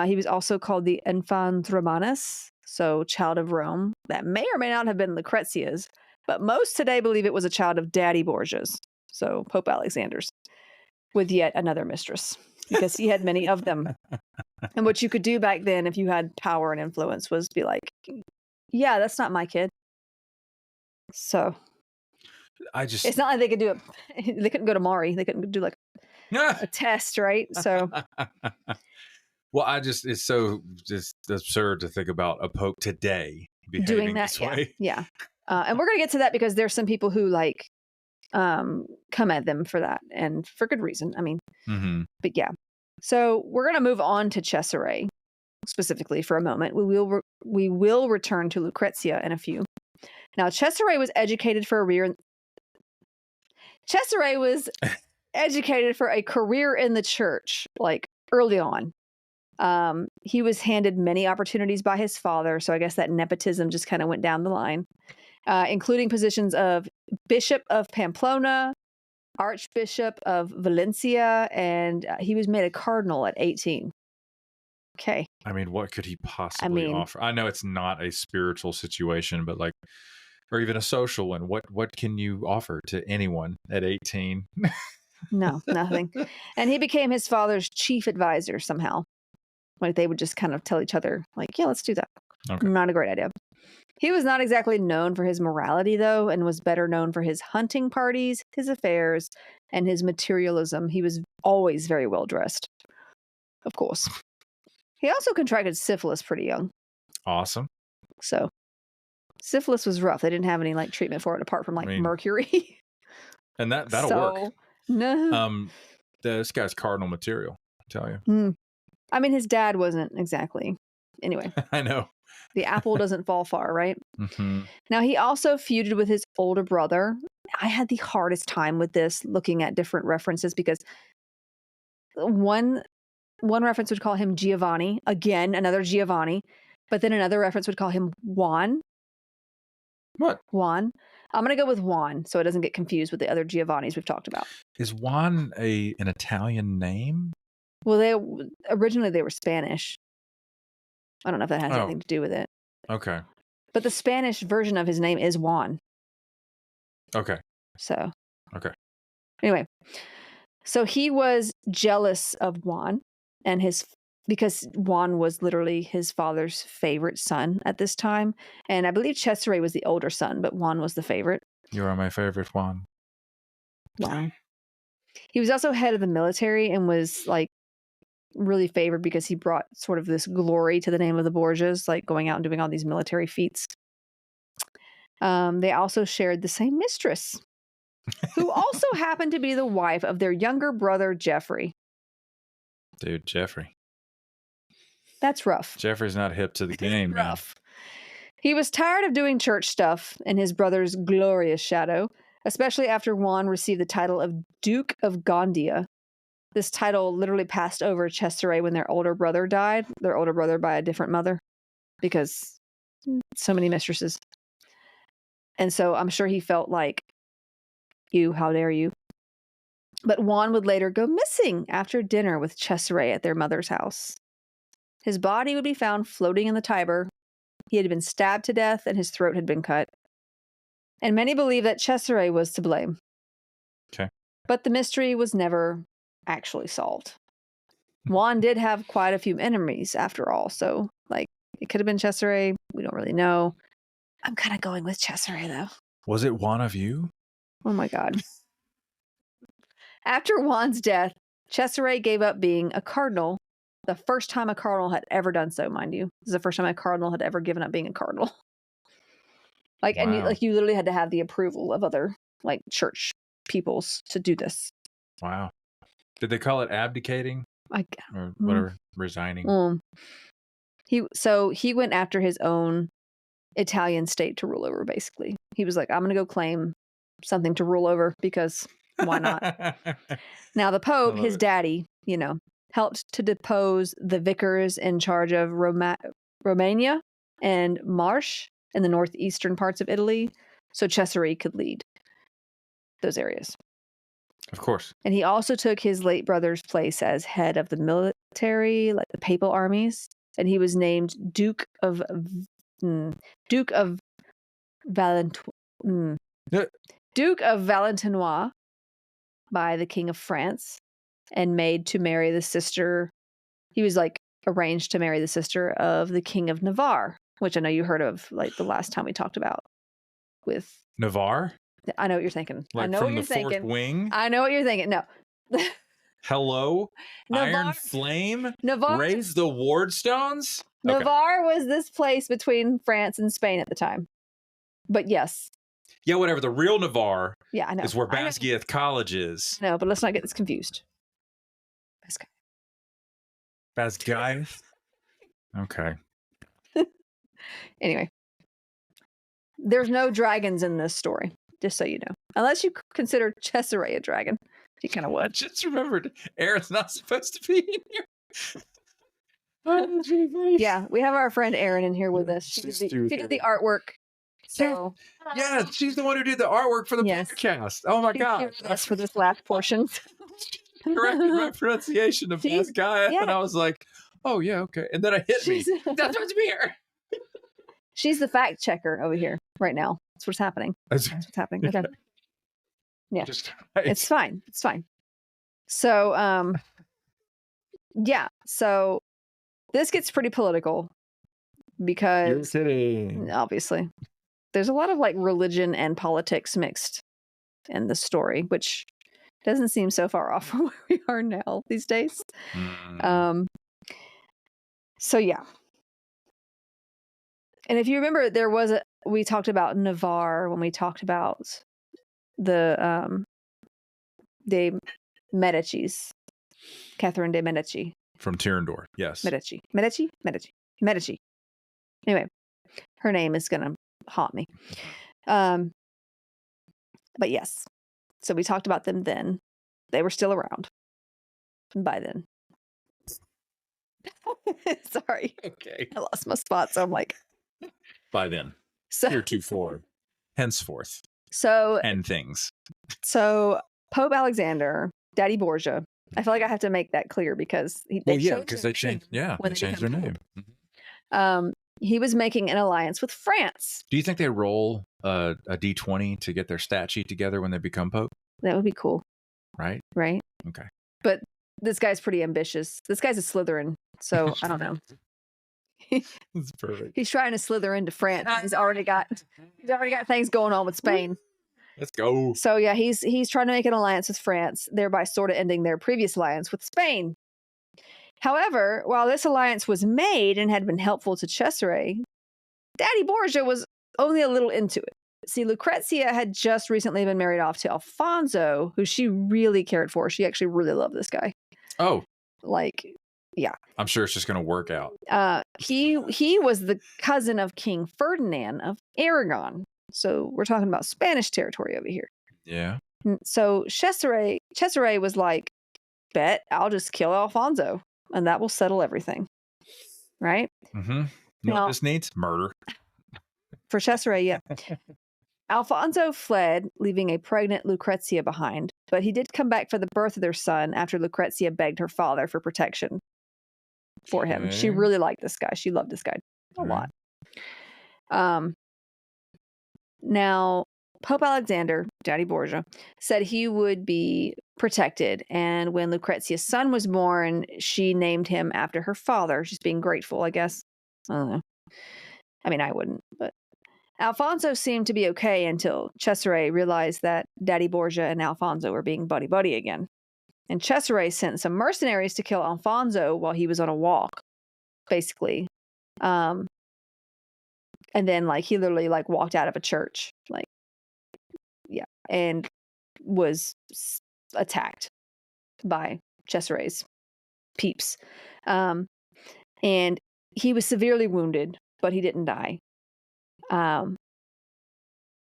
He was also called the Infans Romanus, so child of Rome. That may or may not have been Lucrezia's, but most today believe it was a child of Daddy Borgia's, so Pope Alexander's, with yet another mistress, because he had many of them. And what you could do back then, if you had power and influence, was be like, yeah, that's not my kid. So it's not like they could do it. They couldn't go to Mari. They couldn't do a test, right? So well, it's so just absurd to think about a pope today doing behaving that, this way. yeah. And we're gonna get to that because there's some people who like come at them for that, and for good reason. I mean, but yeah. So we're gonna move on to Cesare specifically for a moment. We will return to Lucrezia in a few. Now, Cesare was educated for a career in the church, like early on. He was handed many opportunities by his father, so I guess that nepotism just kind of went down the line, including positions of Bishop of Pamplona, Archbishop of Valencia, and he was made a cardinal at 18. Okay. I mean, what could he possibly offer? I know it's not a spiritual situation, but like, or even a social one. What can you offer to anyone at 18? No, nothing. And he became his father's chief advisor somehow. Like they would just kind of tell each other, like, yeah, let's do that. Okay. Not a great idea. He was not exactly known for his morality, though, and was better known for his hunting parties, his affairs, and his materialism. He was always very well dressed, of course. He also contracted syphilis pretty young. Awesome. So syphilis was rough. They didn't have any like treatment for it apart from like mercury. And that'll work. No. This guy's cardinal material, I tell you. I mean, his dad wasn't exactly. Anyway. I know. The apple doesn't fall far, right? Now, he also feuded with his older brother. I had the hardest time with this, looking at different references, because one reference would call him Giovanni. Again, another Giovanni. But then another reference would call him Juan. What? Juan. I'm going to go with Juan so it doesn't get confused with the other Giovannis we've talked about. Is Juan an Italian name? Well, originally they were Spanish. I don't know if that has anything to do with it. Okay. But the Spanish version of his name is Juan. Okay. So. Okay. Anyway. So he was jealous of Juan because Juan was literally his father's favorite son at this time. And I believe Cesare was the older son, but Juan was the favorite. You are my favorite, Juan. Wow. He was also head of the military and was like really favored because he brought sort of this glory to the name of the Borgias, like going out and doing all these military feats. They also shared the same mistress, who also happened to be the wife of their younger brother, Geoffrey. Dude, Geoffrey. That's rough. Geoffrey's not hip to the game, rough. Man. He was tired of doing church stuff in his brother's glorious shadow, especially after Juan received the title of Duke of Gandia. This title literally passed over Cesare when their older brother died. Their older brother by a different mother, because so many mistresses. And so I'm sure he felt like, how dare you? But Juan would later go missing after dinner with Cesare at their mother's house. His body would be found floating in the Tiber. He had been stabbed to death and his throat had been cut. And many believe that Cesare was to blame. Okay. But the mystery was never actually solved. Juan did have quite a few enemies after all, so like it could have been Cesare. We don't really know. I'm kind of going with Cesare though. Was it one of you? Oh my God. After Juan's death, Cesare gave up being a cardinal. The first time a cardinal had ever done so, mind you. This is the first time a cardinal had ever given up being a cardinal. Like, wow. And you literally had to have the approval of other like church peoples to do this. Wow. Did they call it abdicating? Or whatever, resigning? He went after his own Italian state to rule over, basically. He was like, I'm going to go claim something to rule over because why not? Now, the Pope, his daddy, helped to depose the vicars in charge of Romania and Marche in the northeastern parts of Italy, so Cesare could lead those areas. Of course. And he also took his late brother's place as head of the military, like the papal armies, and he was named Duke of Valentinois by the King of France and made to marry the sister. He was like arranged to marry the sister of the King of Navarre, which I know you heard of like the last time we talked about with Navarre. I know what you're thinking. Like I know from what you're the fourth thinking. wing? I know what you're thinking. No. Hello? Navarre, Iron Flame? Navarre, Raise the Wardstones? Okay. Navarre was this place between France and Spain at the time. But yes. Yeah, whatever. The real Navarre I know. is where Basgiath College is. No, but let's not get this confused. Basgiath? Okay. Anyway. There's no dragons in this story, just so you know. Unless you consider Cesare a dragon. He kind of would. I just remembered Aaron's not supposed to be in here. Oh, yeah, we have our friend Erin in here with us. She did the artwork. So yeah, she's the one who did the artwork for the podcast. Oh my god! That's for this last portion. Corrected my pronunciation of Basgiath, and I was like, "Oh yeah, okay." And then it hit me. That's supposed to be her. She's the fact checker over here right now. That's what's happening. That's what's happening. Okay. Yeah, it's fine. It's fine. So, yeah. So this gets pretty political because obviously there's a lot of like religion and politics mixed in the story, which doesn't seem so far off from where we are now these days. So yeah. And if you remember, we talked about Navarre when we talked about the Medicis, Catherine de Medici. From Tirandor, yes. Medici. Anyway, her name is going to haunt me. But yes, so we talked about them then. They were still around by then. Sorry. Okay. I lost my spot, so I'm like... By then. So, heretofore. Henceforth. So... And things. So, Pope Alexander, Daddy Borgia, I feel like I have to make that clear because... they changed their name. He was making an alliance with France. Do you think they roll a D20 to get their stat sheet together when they become Pope? That would be cool. Right? Right? Okay. But this guy's pretty ambitious. This guy's a Slytherin, so I don't know. That's perfect. He's trying to slither into France. He's already got things going on with Spain. Let's go. So yeah, he's trying to make an alliance with France, thereby sort of ending their previous alliance with Spain. However, while this alliance was made and had been helpful to Cesare, Daddy Borgia was only a little into it. See, Lucrezia had just recently been married off to Alfonso, who she really cared for. She actually really loved this guy. Oh. Like, yeah. I'm sure it's just going to work out. He was the cousin of King Ferdinand of Aragon. So we're talking about Spanish territory over here. Yeah. So Cesare was like, bet I'll just kill Alfonso and that will settle everything. Right? Mm-hmm. You know what this needs? Murder. For Cesare, yeah. Alfonso fled, leaving a pregnant Lucrezia behind, but he did come back for the birth of their son after Lucrezia begged her father for protection for him. She really liked this guy. She loved this guy a lot. Now, Pope Alexander, Daddy Borgia, said he would be protected, and when Lucrezia's son was born, she named him after her father, just being grateful, I guess. I don't know. I mean, I wouldn't, but Alfonso seemed to be okay until Cesare realized that Daddy Borgia and Alfonso were being buddy-buddy again. And Cesare sent some mercenaries to kill Alfonso while he was on a walk, basically. And then, like, he literally, like, walked out of a church, like, yeah, and was attacked by Cesare's peeps. And he was severely wounded, but he didn't die.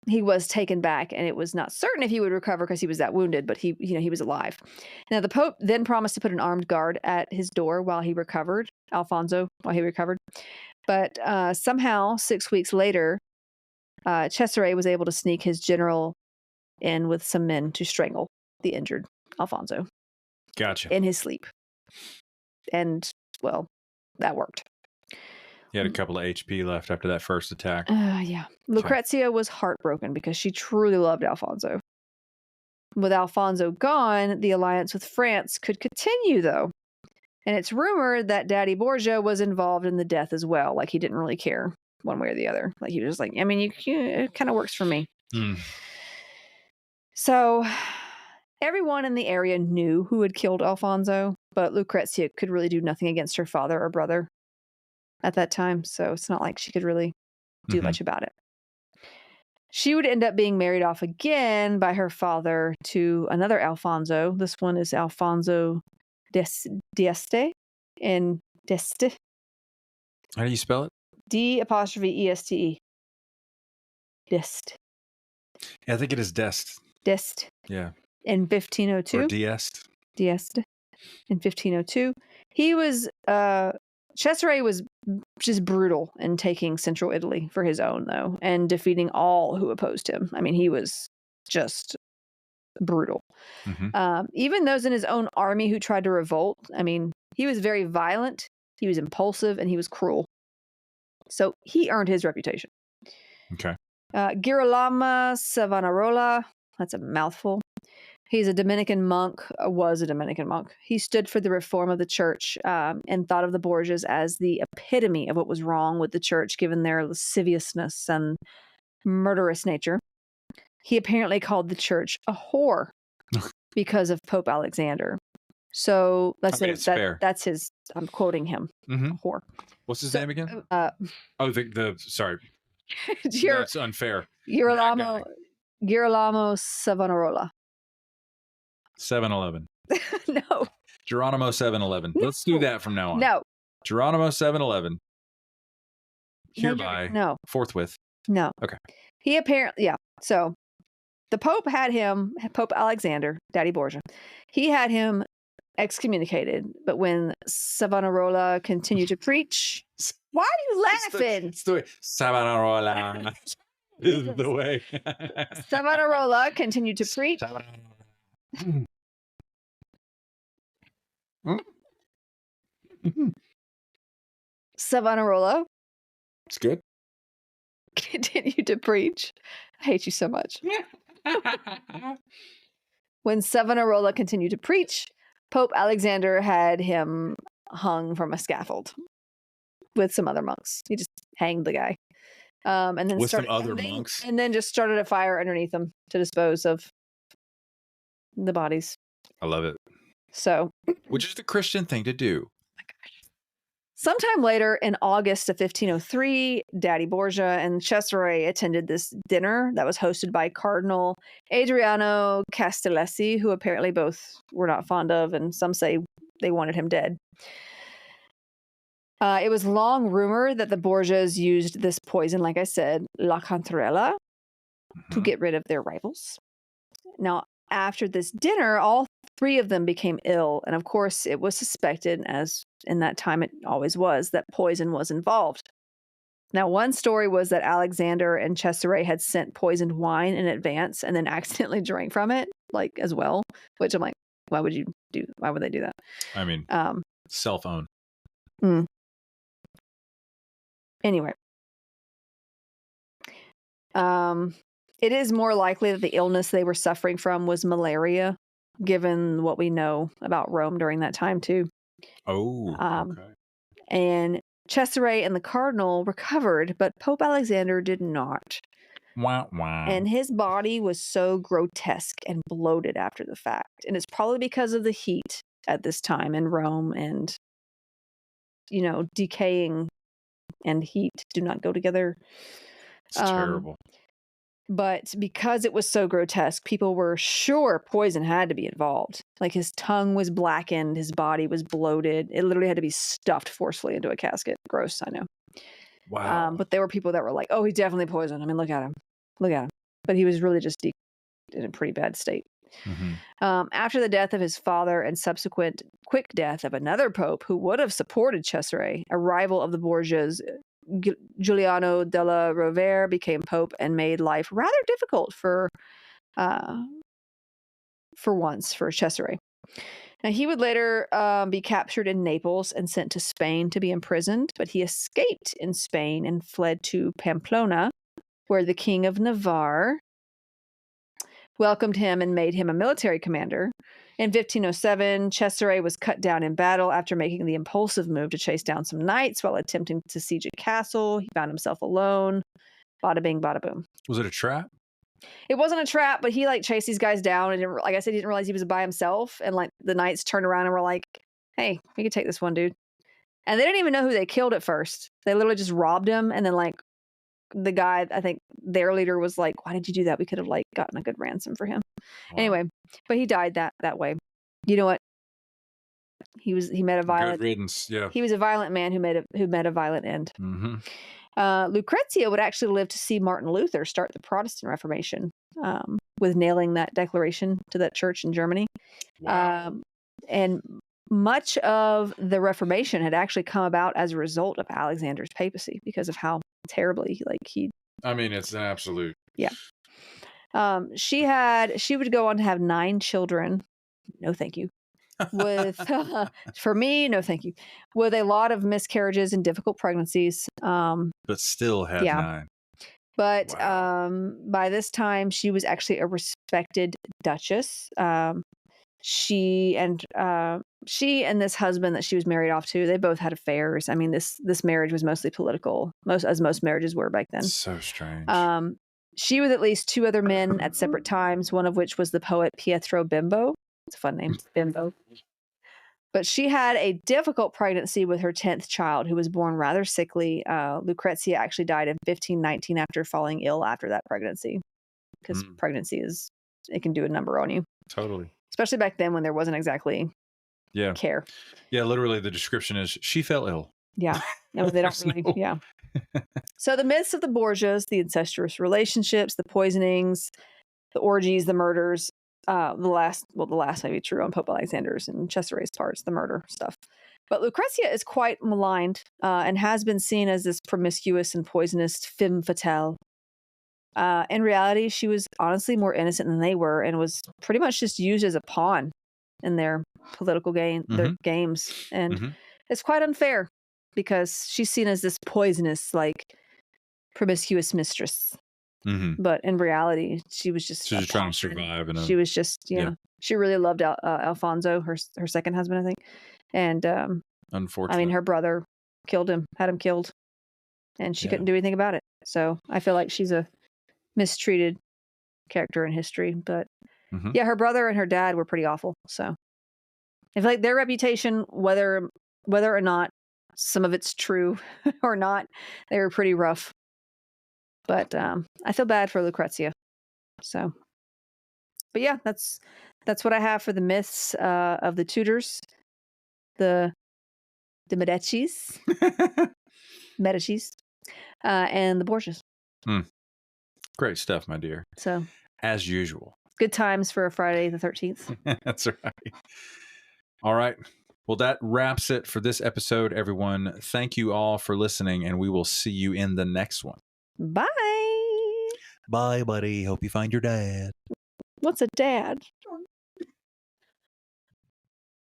He was taken back, and it was not certain if he would recover because he was that wounded, but he was alive. Now, the Pope then promised to put an armed guard at his door while he recovered, Alfonso, while he recovered. But somehow, 6 weeks later, Cesare was able to sneak his general in with some men to strangle the injured Alfonso. Gotcha. In his sleep. And, well, that worked. He had a couple of HP left after that first attack. Yeah. Lucrezia was heartbroken because she truly loved Alfonso. With Alfonso gone, the alliance with France could continue, though. And it's rumored that Daddy Borgia was involved in the death as well. Like, he didn't really care one way or the other. Like, he was just like, I mean, it kind of works for me. So, Everyone in the area knew who had killed Alfonso, but Lucrezia could really do nothing against her father or brother at that time, so it's not like she could really do much about it. She would end up being married off again by her father to another Alfonso. This one is Alfonso d'Este. And D'Este. How do you spell it? D''Este. D'Este. Yeah, I think it is Dest. D'Este. Yeah. In 1502. Or D'Este. D'Este. In 1502. He was, Cesare was just brutal in taking central Italy for his own, though, and defeating all who opposed him. I mean, he was just brutal. Even those in his own army who tried to revolt, I mean, he was very violent, he was impulsive, and he was cruel. So he earned his reputation. Okay. Girolamo Savonarola, that's a mouthful. He's a Dominican monk, was a Dominican monk. He stood for the reform of the church and thought of the Borgias as the epitome of what was wrong with the church, given their lasciviousness and murderous nature. He apparently called the church a whore because of Pope Alexander. So that's that's his. I'm quoting him. Whore. What's his name again? Sorry. That's unfair. Girolamo Savonarola. 7-Eleven. No. Geronimo 7-Eleven. Let's do that from now on. No. Geronimo 7-Eleven. Hereby. No. Forthwith. No. Okay. He apparently, yeah. So the Pope had him, Pope Alexander, Daddy Borgia, he had him excommunicated. But when Savonarola continued to preach, why are you laughing? It's the way. Savonarola. This is the way. Savonarola continued to preach. Savonarola. It's good. Continued to preach. I hate you so much. When Savonarola continued to preach, Pope Alexander had him hung from a scaffold with some other monks. He just hanged the guy. And then with some other monks. And then just started a fire underneath them to dispose of the bodies. I love it. So, which is the Christian thing to do. Sometime later, in August of 1503, Daddy Borgia and Cesare attended this dinner that was hosted by Cardinal Adriano Castellesi, who apparently both were not fond of, and some say they wanted him dead. It was long rumored that the Borgias used this poison, like I said, La Cantarella, to get rid of their rivals. Now, after this dinner, all three of them became ill, and of course it was suspected, as in that time it always was, that poison was involved. Now, one story was that Alexander and Cesare had sent poisoned wine in advance and then accidentally drank from it, like, as well, which I'm like, why would they do that? I mean, self-own. Anyway. It is more likely that the illness they were suffering from was malaria, given what we know about Rome during that time, too. Oh, okay. And Cesare and the cardinal recovered, but Pope Alexander did not. Wah, wah. And his body was so grotesque and bloated after the fact. And it's probably because of the heat at this time in Rome, and, you know, decaying and heat do not go together. It's terrible. But because it was so grotesque, people were sure poison had to be involved. Like, his tongue was blackened, his body was bloated. It literally had to be stuffed forcefully into a casket. Gross, I know. Wow. But there were people that were like, oh, he's definitely poisoned. I mean, look at him. Look at him. But he was really just in a pretty bad state. After the death of his father and subsequent quick death of another pope who would have supported Cesare, a rival of the Borgias, Giuliano della Rovere, became pope and made life rather difficult for Cesare. Now, he would later be captured in Naples and sent to Spain to be imprisoned, but he escaped in Spain and fled to Pamplona, where the King of Navarre welcomed him and made him a military commander. In 1507, Cesare was cut down in battle after making the impulsive move to chase down some knights while attempting to siege a castle. He found himself alone. Bada bing, bada boom. Was it a trap? It wasn't a trap, but he like chased these guys down and like I said, he didn't realize he was by himself. And like the knights turned around and were like, "Hey, we can take this one dude." And they didn't even know who they killed at first. They literally just robbed him. And then like the guy, I think their leader was like, "Why did you do that? We could have like gotten a good ransom for him." Wow. Anyway, but he died that way. You know what? He met a violent. Good riddance. Yeah. He was a violent man who met a violent end. Mm-hmm. Lucrezia would actually live to see Martin Luther start the Protestant Reformation, with nailing that declaration to that church in Germany. Wow. And much of the Reformation had actually come about as a result of Alexander's papacy because of how terribly I mean, it's an absolute. Yeah. She would go on to have 9 children. No, thank you. With for me, no, thank you. With a lot of miscarriages and difficult pregnancies. But still had 9. But wow. By this time, she was actually a respected duchess. She and this husband that she was married off to, they both had affairs. I mean, this marriage was mostly political, as most marriages were back then. So strange. She was at least 2 other men at separate times, one of which was the poet Pietro Bimbo. It's a fun name, Bimbo. But she had a difficult pregnancy with her 10th child, who was born rather sickly. Lucrezia actually died in 1519 after falling ill after that pregnancy, because pregnancy it can do a number on you. Totally. Especially back then when there wasn't exactly care. Yeah, literally the description is she fell ill. Yeah. No, they don't really. Yeah. So the myths of the Borgias, the incestuous relationships, the poisonings, the orgies, the murders, the last may be true on Pope Alexander's and Cesare's parts, the murder stuff. But Lucrezia is quite maligned and has been seen as this promiscuous and poisonous femme fatale. In reality, she was honestly more innocent than they were and was pretty much just used as a pawn in their political their games. And it's quite unfair because she's seen as this poisonous, like promiscuous mistress. But in reality, she was just trying to survive. She was just, she really loved Alfonso, her second husband, I think. And unfortunately, I mean, her brother had him killed, and she couldn't do anything about it. So I feel like she's a mistreated character in history. But her brother and her dad were pretty awful. So I feel like their reputation, whether or not some of it's true or not, they were pretty rough. But I feel bad for Lucrezia. So, but yeah, that's what I have for the myths of the Tudors, the Medicis, and the Borgias. Great stuff, my dear. So, as usual, good times for a Friday the 13th. That's right. All right. Well, that wraps it for this episode, everyone. Thank you all for listening, and we will see you in the next one. Bye. Bye, buddy. Hope you find your dad. What's a dad?